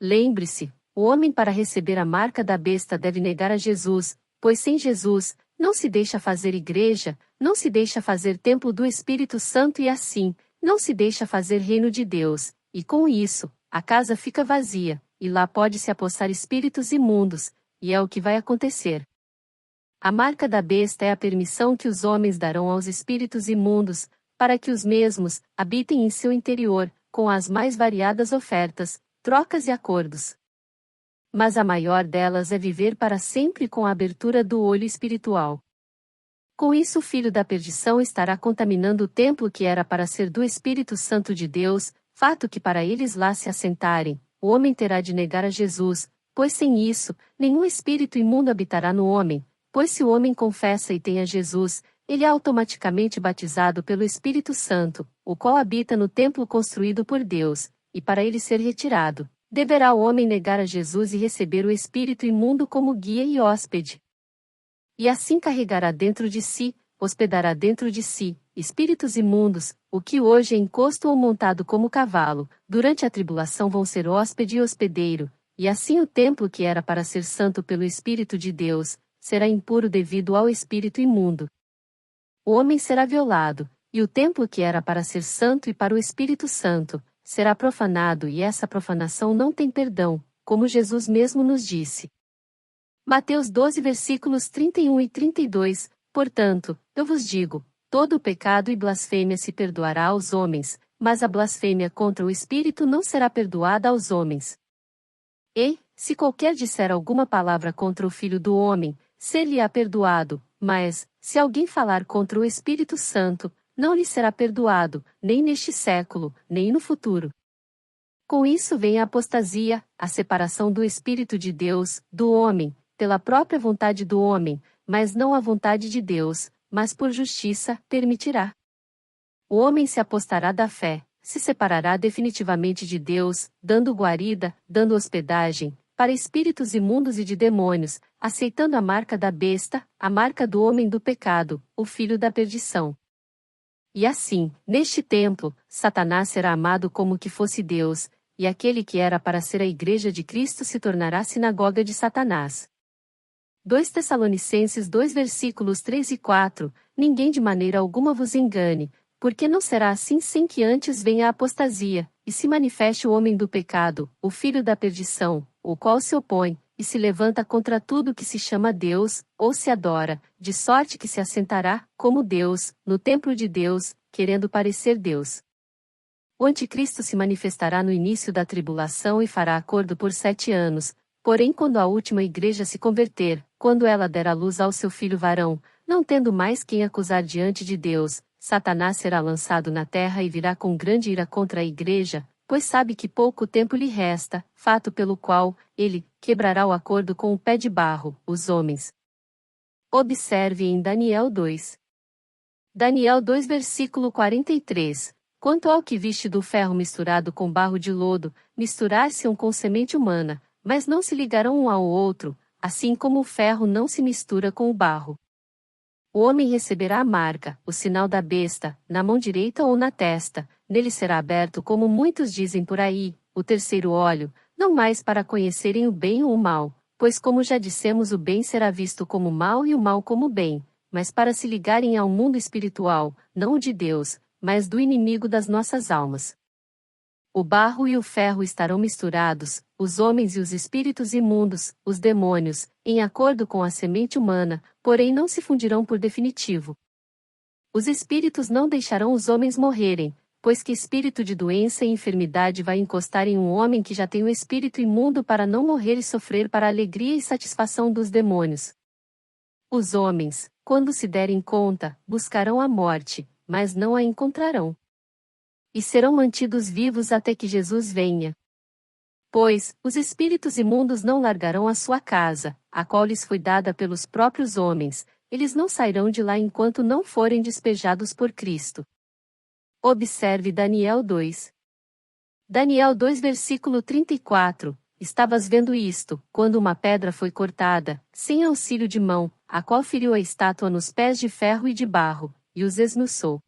Lembre-se, o homem para receber a marca da besta deve negar a Jesus, pois sem Jesus, não se deixa fazer igreja, não se deixa fazer templo do Espírito Santo e assim, não se deixa fazer reino de Deus, e com isso, a casa fica vazia, e lá pode-se apossar espíritos imundos, e é o que vai acontecer. A marca da besta é a permissão que os homens darão aos espíritos imundos, para que os mesmos habitem em seu interior, com as mais variadas ofertas, trocas e acordos. Mas a maior delas é viver para sempre com a abertura do olho espiritual. Com isso o filho da perdição estará contaminando o templo que era para ser do Espírito Santo de Deus, fato que para eles lá se assentarem, o homem terá de negar a Jesus, pois sem isso, nenhum espírito imundo habitará no homem, pois se o homem confessa e tem a Jesus, ele é automaticamente batizado pelo Espírito Santo, o qual habita no templo construído por Deus, e para ele ser retirado, deverá o homem negar a Jesus e receber o espírito imundo como guia e hóspede. E assim carregará dentro de si, hospedará dentro de si, espíritos imundos, o que hoje é encosto ou montado como cavalo, durante a tribulação vão ser hóspede e hospedeiro, e assim o templo que era para ser santo pelo Espírito de Deus, será impuro devido ao espírito imundo. O homem será violado, e o templo que era para ser santo e para o Espírito Santo, será profanado e essa profanação não tem perdão, como Jesus mesmo nos disse. Mateus 12 versículos 31 e 32, portanto, eu vos digo, todo o pecado e blasfêmia se perdoará aos homens, mas a blasfêmia contra o Espírito não será perdoada aos homens. E, se qualquer disser alguma palavra contra o Filho do Homem, ser-lhe-á perdoado, mas, se alguém falar contra o Espírito Santo, não lhe será perdoado, nem neste século, nem no futuro. Com isso vem a apostasia, a separação do Espírito de Deus, do homem, pela própria vontade do homem, mas não a vontade de Deus, mas por justiça, permitirá. O homem se apostará da fé, se separará definitivamente de Deus, dando guarida, dando hospedagem, para espíritos imundos e de demônios, aceitando a marca da besta, a marca do homem do pecado, o filho da perdição. E assim, neste templo, Satanás será amado como que fosse Deus, e aquele que era para ser a igreja de Cristo se tornará sinagoga de Satanás. 2 Tessalonicenses 2 versículos 3 e 4, ninguém de maneira alguma vos engane, porque não será assim sem que antes venha a apostasia, e se manifeste o homem do pecado, o filho da perdição, o qual se opõe, e se levanta contra tudo que se chama Deus, ou se adora, de sorte que se assentará, como Deus, no templo de Deus, querendo parecer Deus. O anticristo se manifestará no início da tribulação e fará acordo por 7 anos, porém quando a última igreja se converter, quando ela der à luz ao seu filho varão, não tendo mais quem acusar diante de Deus, Satanás será lançado na terra e virá com grande ira contra a igreja, pois sabe que pouco tempo lhe resta, fato pelo qual, ele, quebrará o acordo com o pé de barro, os homens. Observe em Daniel 2. Daniel 2 versículo 43. Quanto ao que viste do ferro misturado com barro de lodo, misturar-se-ão com semente humana, mas não se ligarão um ao outro, assim como o ferro não se mistura com o barro. O homem receberá a marca, o sinal da besta, na mão direita ou na testa, nele será aberto como muitos dizem por aí, o terceiro olho, não mais para conhecerem o bem ou o mal, pois como já dissemos o bem será visto como mal e o mal como bem, mas para se ligarem ao mundo espiritual, não o de Deus, mas do inimigo das nossas almas. O barro e o ferro estarão misturados, os homens e os espíritos imundos, os demônios, em acordo com a semente humana, porém não se fundirão por definitivo. Os espíritos não deixarão os homens morrerem, pois que espírito de doença e enfermidade vai encostar em um homem que já tem o espírito imundo para não morrer e sofrer para a alegria e satisfação dos demônios? Os homens, quando se derem conta, buscarão a morte, mas não a encontrarão. E serão mantidos vivos até que Jesus venha. Pois, os espíritos imundos não largarão a sua casa, a qual lhes foi dada pelos próprios homens, eles não sairão de lá enquanto não forem despejados por Cristo. Observe Daniel 2. Daniel 2 versículo 34. Estavas vendo isto, quando uma pedra foi cortada, sem auxílio de mão, a qual feriu a estátua nos pés de ferro e de barro, e os esmiuçou.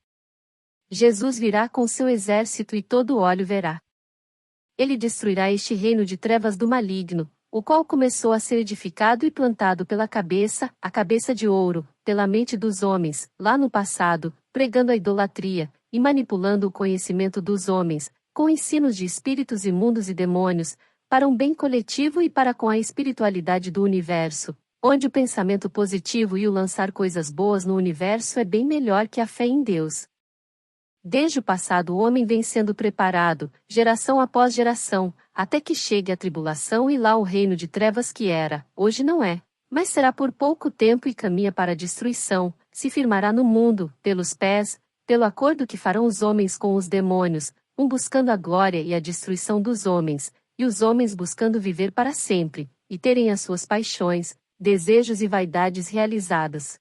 Jesus virá com seu exército e todo olho verá. Ele destruirá este reino de trevas do maligno, o qual começou a ser edificado e plantado pela cabeça, a cabeça de ouro, pela mente dos homens, lá no passado, pregando a idolatria, e manipulando o conhecimento dos homens, com ensinos de espíritos imundos e demônios, para um bem coletivo e para com a espiritualidade do universo, onde o pensamento positivo e o lançar coisas boas no universo é bem melhor que a fé em Deus. Desde o passado o homem vem sendo preparado, geração após geração, até que chegue a tribulação e lá o reino de trevas que era, hoje não é, mas será por pouco tempo e caminha para a destruição, se firmará no mundo, pelos pés, pelo acordo que farão os homens com os demônios, um buscando a glória e a destruição dos homens, e os homens buscando viver para sempre, e terem as suas paixões, desejos e vaidades realizadas.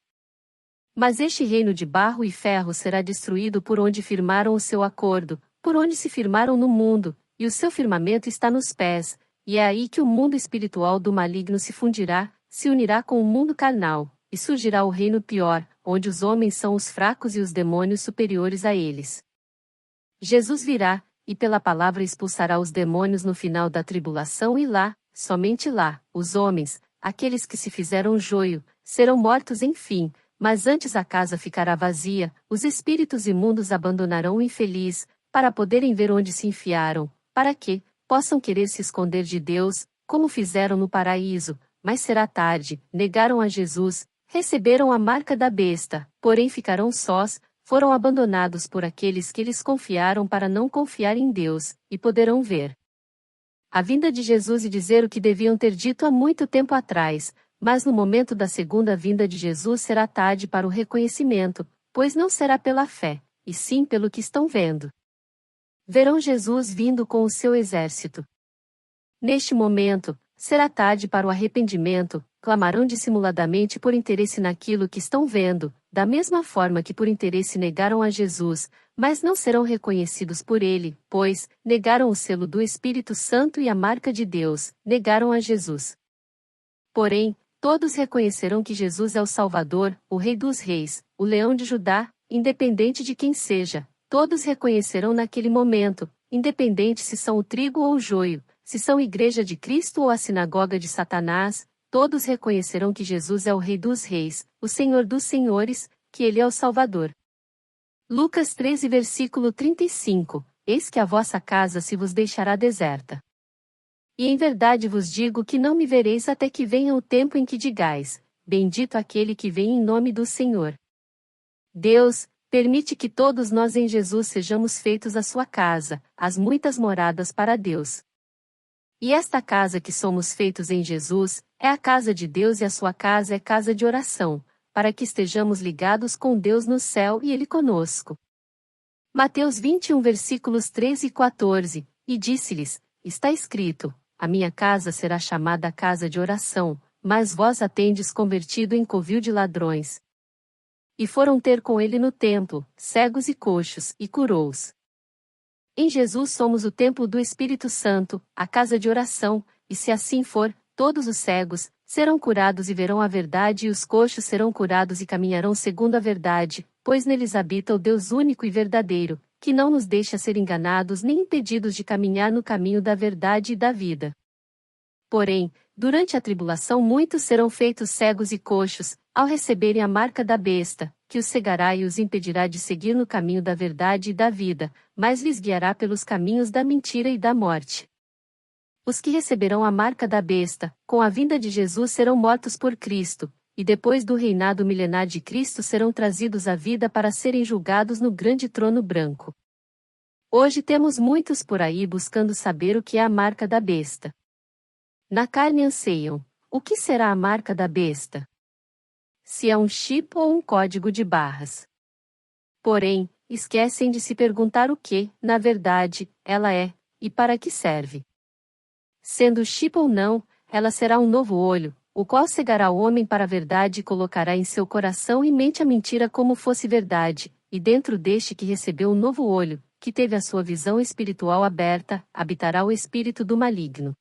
Mas este reino de barro e ferro será destruído por onde firmaram o seu acordo, por onde se firmaram no mundo, e o seu firmamento está nos pés, e é aí que o mundo espiritual do maligno se fundirá, se unirá com o mundo carnal, e surgirá o reino pior, onde os homens são os fracos e os demônios superiores a eles. Jesus virá, e pela palavra expulsará os demônios no final da tribulação e lá, somente lá, os homens, aqueles que se fizeram joio, serão mortos enfim. Mas antes a casa ficará vazia, os espíritos imundos abandonarão o infeliz, para poderem ver onde se enfiaram, para que possam querer se esconder de Deus, como fizeram no paraíso, mas será tarde, negaram a Jesus, receberam a marca da besta, porém ficarão sós, foram abandonados por aqueles que eles confiaram para não confiar em Deus, e poderão ver a vinda de Jesus e dizer o que deviam ter dito há muito tempo atrás. Mas no momento da segunda vinda de Jesus será tarde para o reconhecimento, pois não será pela fé, e sim pelo que estão vendo. Verão Jesus vindo com o seu exército. Neste momento, será tarde para o arrependimento, clamarão dissimuladamente por interesse naquilo que estão vendo, da mesma forma que por interesse negaram a Jesus, mas não serão reconhecidos por ele, pois negaram o selo do Espírito Santo e a marca de Deus, negaram a Jesus. Porém, todos reconhecerão que Jesus é o Salvador, o Rei dos Reis, o Leão de Judá, independente de quem seja. Todos reconhecerão naquele momento, independente se são o trigo ou o joio, se são Igreja de Cristo ou a sinagoga de Satanás, todos reconhecerão que Jesus é o Rei dos Reis, o Senhor dos Senhores, que Ele é o Salvador. Lucas 13 versículo 35. Eis que a vossa casa se vos deixará deserta. E em verdade vos digo que não me vereis até que venha o tempo em que digais, bendito aquele que vem em nome do Senhor. Deus, permite que todos nós em Jesus sejamos feitos a sua casa, as muitas moradas para Deus. E esta casa que somos feitos em Jesus, é a casa de Deus e a sua casa é casa de oração, para que estejamos ligados com Deus no céu e Ele conosco. Mateus 21 versículos 13 e 14, e disse-lhes, está escrito, a minha casa será chamada casa de oração, mas vós a tendes convertido em covil de ladrões. E foram ter com ele no templo, cegos e coxos, e curou-os. Em Jesus somos o templo do Espírito Santo, a casa de oração, e se assim for, todos os cegos serão curados e verão a verdade e os coxos serão curados e caminharão segundo a verdade, pois neles habita o Deus único e verdadeiro, que não nos deixa ser enganados nem impedidos de caminhar no caminho da verdade e da vida. Porém, durante a tribulação muitos serão feitos cegos e coxos, ao receberem a marca da besta, que os cegará e os impedirá de seguir no caminho da verdade e da vida, mas lhes guiará pelos caminhos da mentira e da morte. Os que receberão a marca da besta, com a vinda de Jesus serão mortos por Cristo, e depois do reinado milenar de Cristo serão trazidos à vida para serem julgados no grande trono branco. Hoje temos muitos por aí buscando saber o que é a marca da besta. Na carne anseiam, o que será a marca da besta? Se é um chip ou um código de barras. Porém, esquecem de se perguntar o que, na verdade, ela é, e para que serve. Sendo chip ou não, ela será um novo olho, o qual cegará o homem para a verdade e colocará em seu coração e mente a mentira como fosse verdade, e dentro deste que recebeu um novo olho, que teve a sua visão espiritual aberta, habitará o espírito do maligno.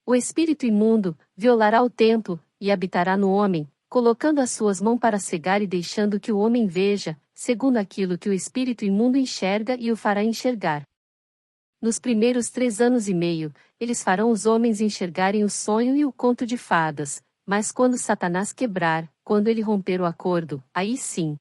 O espírito imundo violará o templo, e habitará no homem, colocando as suas mãos para cegar e deixando que o homem veja, segundo aquilo que o espírito imundo enxerga e o fará enxergar. Nos primeiros 3 anos e meio, eles farão os homens enxergarem o sonho e o conto de fadas, mas quando Satanás quebrar, quando ele romper o acordo, aí sim.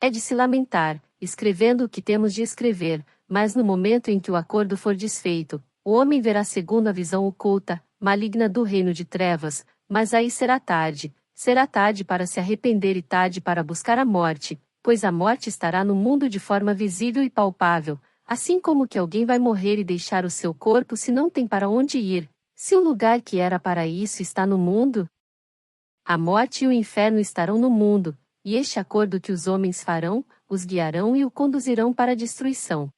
É de se lamentar, escrevendo o que temos de escrever, mas no momento em que o acordo for desfeito, o homem verá segundo a visão oculta, maligna do reino de trevas, mas aí será tarde para se arrepender e tarde para buscar a morte, pois a morte estará no mundo de forma visível e palpável, assim como que alguém vai morrer e deixar o seu corpo se não tem para onde ir, se o lugar que era para isso está no mundo. A morte e o inferno estarão no mundo, e este acordo que os homens farão, os guiarão e o conduzirão para a destruição.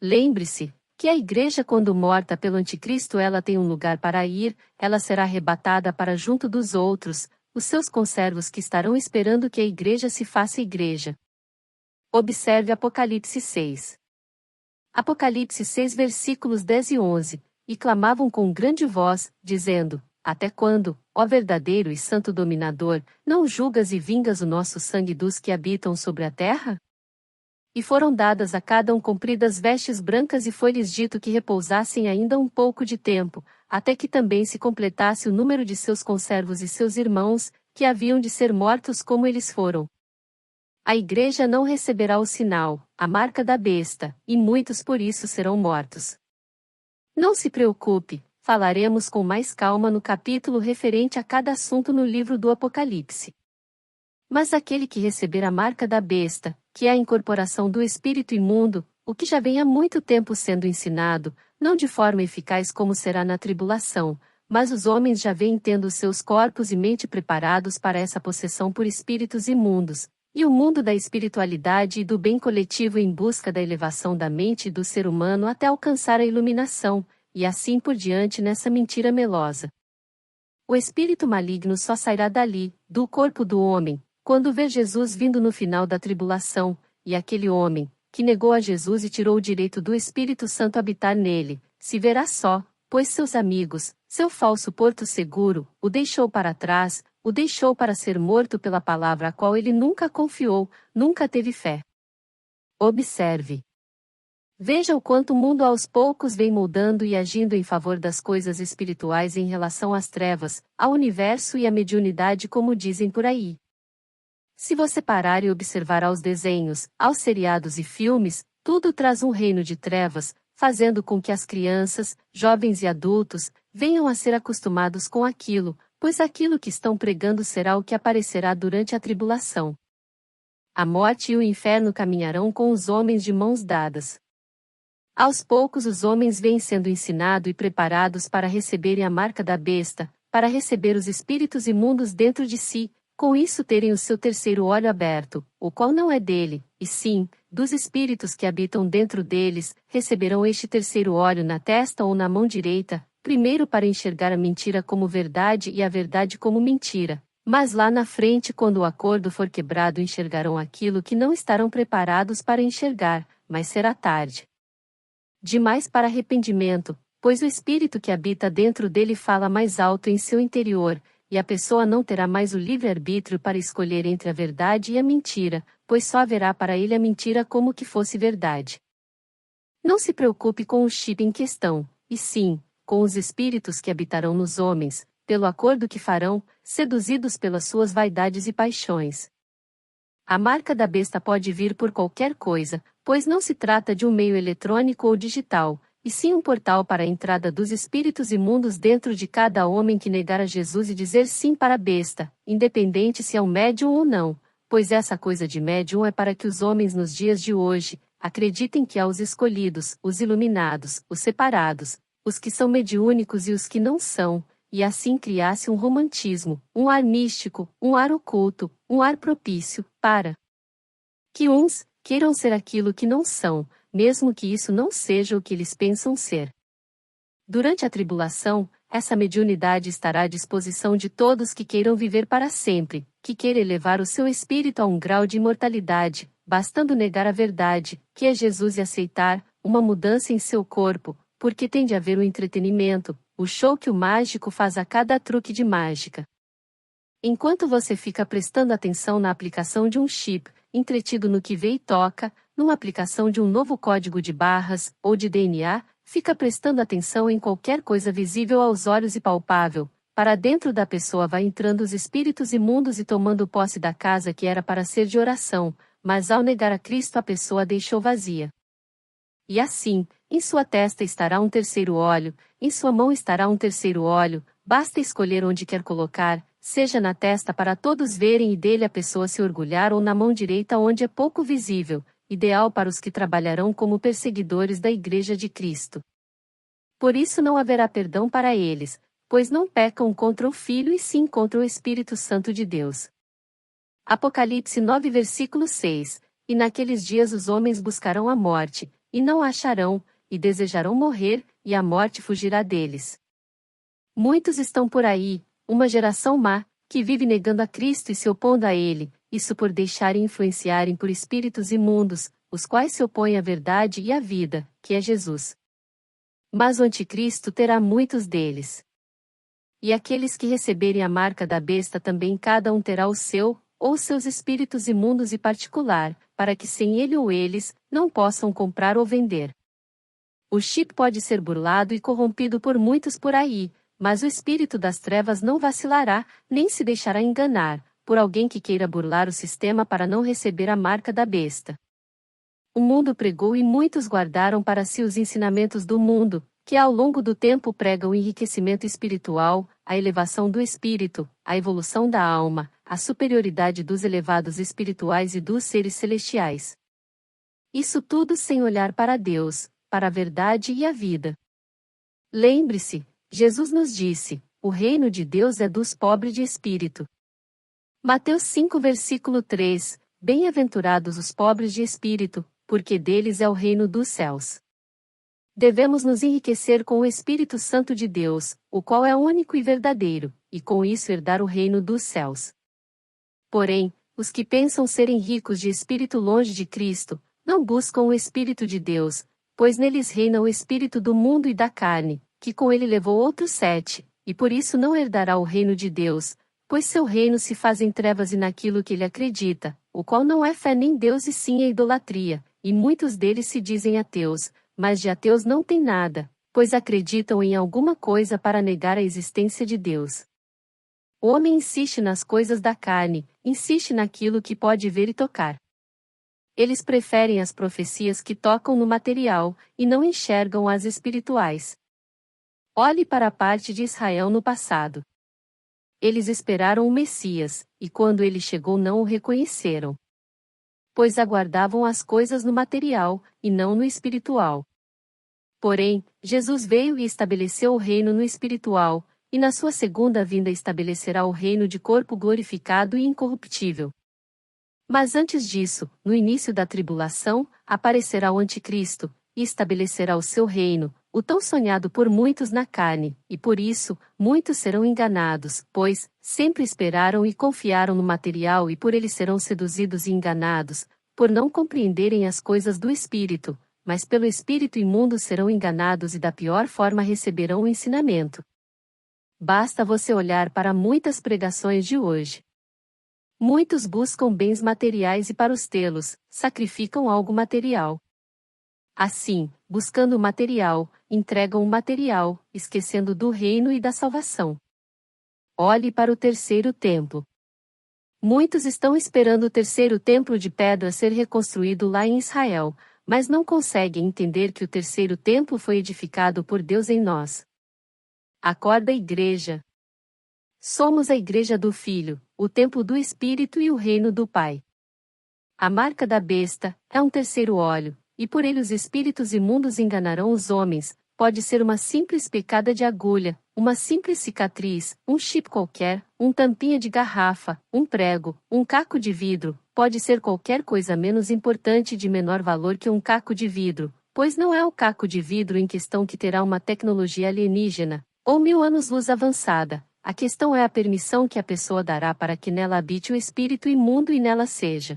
Lembre-se, que a igreja quando morta pelo anticristo ela tem um lugar para ir, ela será arrebatada para junto dos outros, os seus conservos que estarão esperando que a igreja se faça igreja. Observe Apocalipse 6. Apocalipse 6 versículos 10 e 11, e clamavam com grande voz, dizendo, até quando, ó verdadeiro e santo dominador, não julgas e vingas o nosso sangue dos que habitam sobre a terra? E foram dadas a cada um compridas vestes brancas e foi-lhes dito que repousassem ainda um pouco de tempo, até que também se completasse o número de seus conservos e seus irmãos, que haviam de ser mortos como eles foram. A igreja não receberá o sinal, a marca da besta, e muitos por isso serão mortos. Não se preocupe, falaremos com mais calma no capítulo referente a cada assunto no livro do Apocalipse. Mas aquele que receber a marca da besta, que é a incorporação do espírito imundo, o que já vem há muito tempo sendo ensinado, não de forma eficaz como será na tribulação, mas os homens já vêm tendo seus corpos e mente preparados para essa possessão por espíritos imundos, e o mundo da espiritualidade e do bem coletivo em busca da elevação da mente e do ser humano até alcançar a iluminação, e assim por diante nessa mentira melosa. O espírito maligno só sairá dali, do corpo do homem, quando ver Jesus vindo no final da tribulação, e aquele homem, que negou a Jesus e tirou o direito do Espírito Santo habitar nele, se verá só, pois seus amigos, seu falso porto seguro, o deixou para trás, o deixou para ser morto pela palavra a qual ele nunca confiou, nunca teve fé. Observe. Veja o quanto o mundo aos poucos vem moldando e agindo em favor das coisas espirituais em relação às trevas, ao universo e à mediunidade como dizem por aí. Se você parar e observar aos desenhos, aos seriados e filmes, tudo traz um reino de trevas, fazendo com que as crianças, jovens e adultos, venham a ser acostumados com aquilo, pois aquilo que estão pregando será o que aparecerá durante a tribulação. A morte e o inferno caminharão com os homens de mãos dadas. Aos poucos os homens vêm sendo ensinados e preparados para receberem a marca da besta, para receber os espíritos imundos dentro de si, com isso terem o seu terceiro olho aberto, o qual não é dele, e sim, dos espíritos que habitam dentro deles, receberão este terceiro olho na testa ou na mão direita, primeiro para enxergar a mentira como verdade e a verdade como mentira. Mas lá na frente, quando o acordo for quebrado, enxergarão aquilo que não estarão preparados para enxergar, mas será tarde demais para arrependimento, pois o espírito que habita dentro dele fala mais alto em seu interior, e a pessoa não terá mais o livre-arbítrio para escolher entre a verdade e a mentira, pois só haverá para ele a mentira como que fosse verdade. Não se preocupe com o chip em questão, e sim, com os espíritos que habitarão nos homens, pelo acordo que farão, seduzidos pelas suas vaidades e paixões. A marca da besta pode vir por qualquer coisa, pois não se trata de um meio eletrônico ou digital, e sim um portal para a entrada dos espíritos imundos dentro de cada homem que negar a Jesus e dizer sim para a besta, independente se é um médium ou não, pois essa coisa de médium é para que os homens nos dias de hoje acreditem que há os escolhidos, os iluminados, os separados, os que são mediúnicos e os que não são, e assim criasse um romantismo, um ar místico, um ar oculto, um ar propício, para que uns queiram ser aquilo que não são, mesmo que isso não seja o que eles pensam ser. Durante a tribulação, essa mediunidade estará à disposição de todos que queiram viver para sempre, que queira elevar o seu espírito a um grau de imortalidade, bastando negar a verdade, que é Jesus, e aceitar uma mudança em seu corpo, porque tem de haver o entretenimento, o show que o mágico faz a cada truque de mágica. Enquanto você fica prestando atenção na aplicação de um chip, entretido no que vê e toca, numa aplicação de um novo código de barras, ou de DNA, fica prestando atenção em qualquer coisa visível aos olhos e palpável, para dentro da pessoa vai entrando os espíritos imundos e tomando posse da casa que era para ser de oração, mas ao negar a Cristo a pessoa a deixou vazia. E assim, em sua testa estará um terceiro olho, em sua mão estará um terceiro olho, basta escolher onde quer colocar, seja na testa para todos verem e dele a pessoa se orgulhar, ou na mão direita onde é pouco visível, ideal para os que trabalharão como perseguidores da Igreja de Cristo. Por isso não haverá perdão para eles, pois não pecam contra o Filho e sim contra o Espírito Santo de Deus. Apocalipse 9 versículo 6, e naqueles dias os homens buscarão a morte, e não a acharão, e desejarão morrer, e a morte fugirá deles. Muitos estão por aí, uma geração má, que vive negando a Cristo e se opondo a Ele, isso por deixarem influenciarem por espíritos imundos, os quais se opõem à verdade e à vida, que é Jesus. Mas o anticristo terá muitos deles. E aqueles que receberem a marca da besta também cada um terá o seu, ou seus espíritos imundos e particular, para que sem ele ou eles, não possam comprar ou vender. O chip pode ser burlado e corrompido por muitos por aí, mas o espírito das trevas não vacilará, nem se deixará enganar, por alguém que queira burlar o sistema para não receber a marca da besta. O mundo pregou e muitos guardaram para si os ensinamentos do mundo, que ao longo do tempo pregam o enriquecimento espiritual, a elevação do espírito, a evolução da alma, a superioridade dos elevados espirituais e dos seres celestiais. Isso tudo sem olhar para Deus, para a verdade e a vida. Lembre-se, Jesus nos disse: o reino de Deus é dos pobres de espírito. Mateus 5 versículo 3, bem-aventurados os pobres de espírito, porque deles é o reino dos céus. Devemos nos enriquecer com o Espírito Santo de Deus, o qual é único e verdadeiro, e com isso herdar o reino dos céus. Porém, os que pensam serem ricos de espírito longe de Cristo, não buscam o Espírito de Deus, pois neles reina o espírito do mundo e da carne, que com ele levou outros 7, e por isso não herdará o reino de Deus, pois seu reino se faz em trevas e naquilo que ele acredita, o qual não é fé nem Deus e sim a idolatria, e muitos deles se dizem ateus, mas de ateus não tem nada, pois acreditam em alguma coisa para negar a existência de Deus. O homem insiste nas coisas da carne, insiste naquilo que pode ver e tocar. Eles preferem as profecias que tocam no material, e não enxergam as espirituais. Olhe para a parte de Israel no passado. Eles esperaram o Messias, e quando ele chegou não o reconheceram. pois aguardavam as coisas no material, e não no espiritual. Porém, Jesus veio e estabeleceu o reino no espiritual, e na sua segunda vinda estabelecerá o reino de corpo glorificado e incorruptível. Mas antes disso, no início da tribulação, aparecerá o Anticristo, e estabelecerá o seu reino, o tão sonhado por muitos na carne, e por isso, muitos serão enganados, pois, sempre esperaram e confiaram no material e por ele serão seduzidos e enganados, por não compreenderem as coisas do Espírito, mas pelo Espírito imundo serão enganados e da pior forma receberão o ensinamento. Basta você olhar para muitas pregações de hoje. Muitos buscam bens materiais e para os tê-los, sacrificam algo material. Assim, buscando o material, entregam o material, esquecendo do reino e da salvação. Olhe para o terceiro templo. Muitos estão esperando o terceiro templo de pedra ser reconstruído lá em Israel, mas não conseguem entender que o terceiro templo foi edificado por Deus em nós. Acorda, igreja! Somos a igreja do Filho, o templo do Espírito e o reino do Pai. A marca da besta é um terceiro olho, e por ele os espíritos imundos enganarão os homens. Pode ser uma simples picada de agulha, uma simples cicatriz, um chip qualquer, um tampinha de garrafa, um prego, um caco de vidro, pode ser qualquer coisa menos importante e de menor valor que um caco de vidro, pois não é o caco de vidro em questão que terá uma tecnologia alienígena, ou 1000 anos-luz avançada. A questão é a permissão que a pessoa dará para que nela habite o espírito imundo e nela seja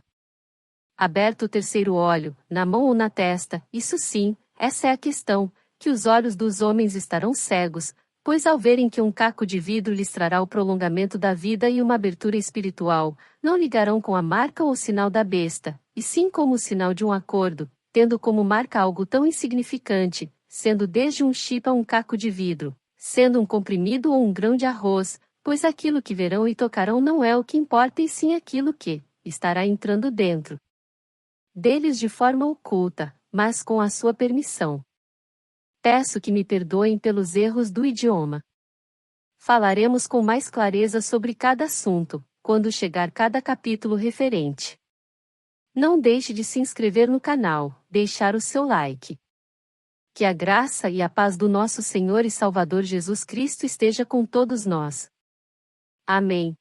aberto o terceiro olho, na mão ou na testa. Isso sim, essa é a questão, que os olhos dos homens estarão cegos, pois ao verem que um caco de vidro lhes trará o prolongamento da vida e uma abertura espiritual, não ligarão com a marca ou o sinal da besta, e sim como o sinal de um acordo, tendo como marca algo tão insignificante, sendo desde um chip a um caco de vidro, sendo um comprimido ou um grão de arroz, pois aquilo que verão e tocarão não é o que importa e sim aquilo que estará entrando dentro deles de forma oculta, mas com a sua permissão. Peço que me perdoem pelos erros do idioma. Falaremos com mais clareza sobre cada assunto, quando chegar cada capítulo referente. Não deixe de se inscrever no canal, deixar o seu like. Que a graça e a paz do nosso Senhor e Salvador Jesus Cristo esteja com todos nós. Amém.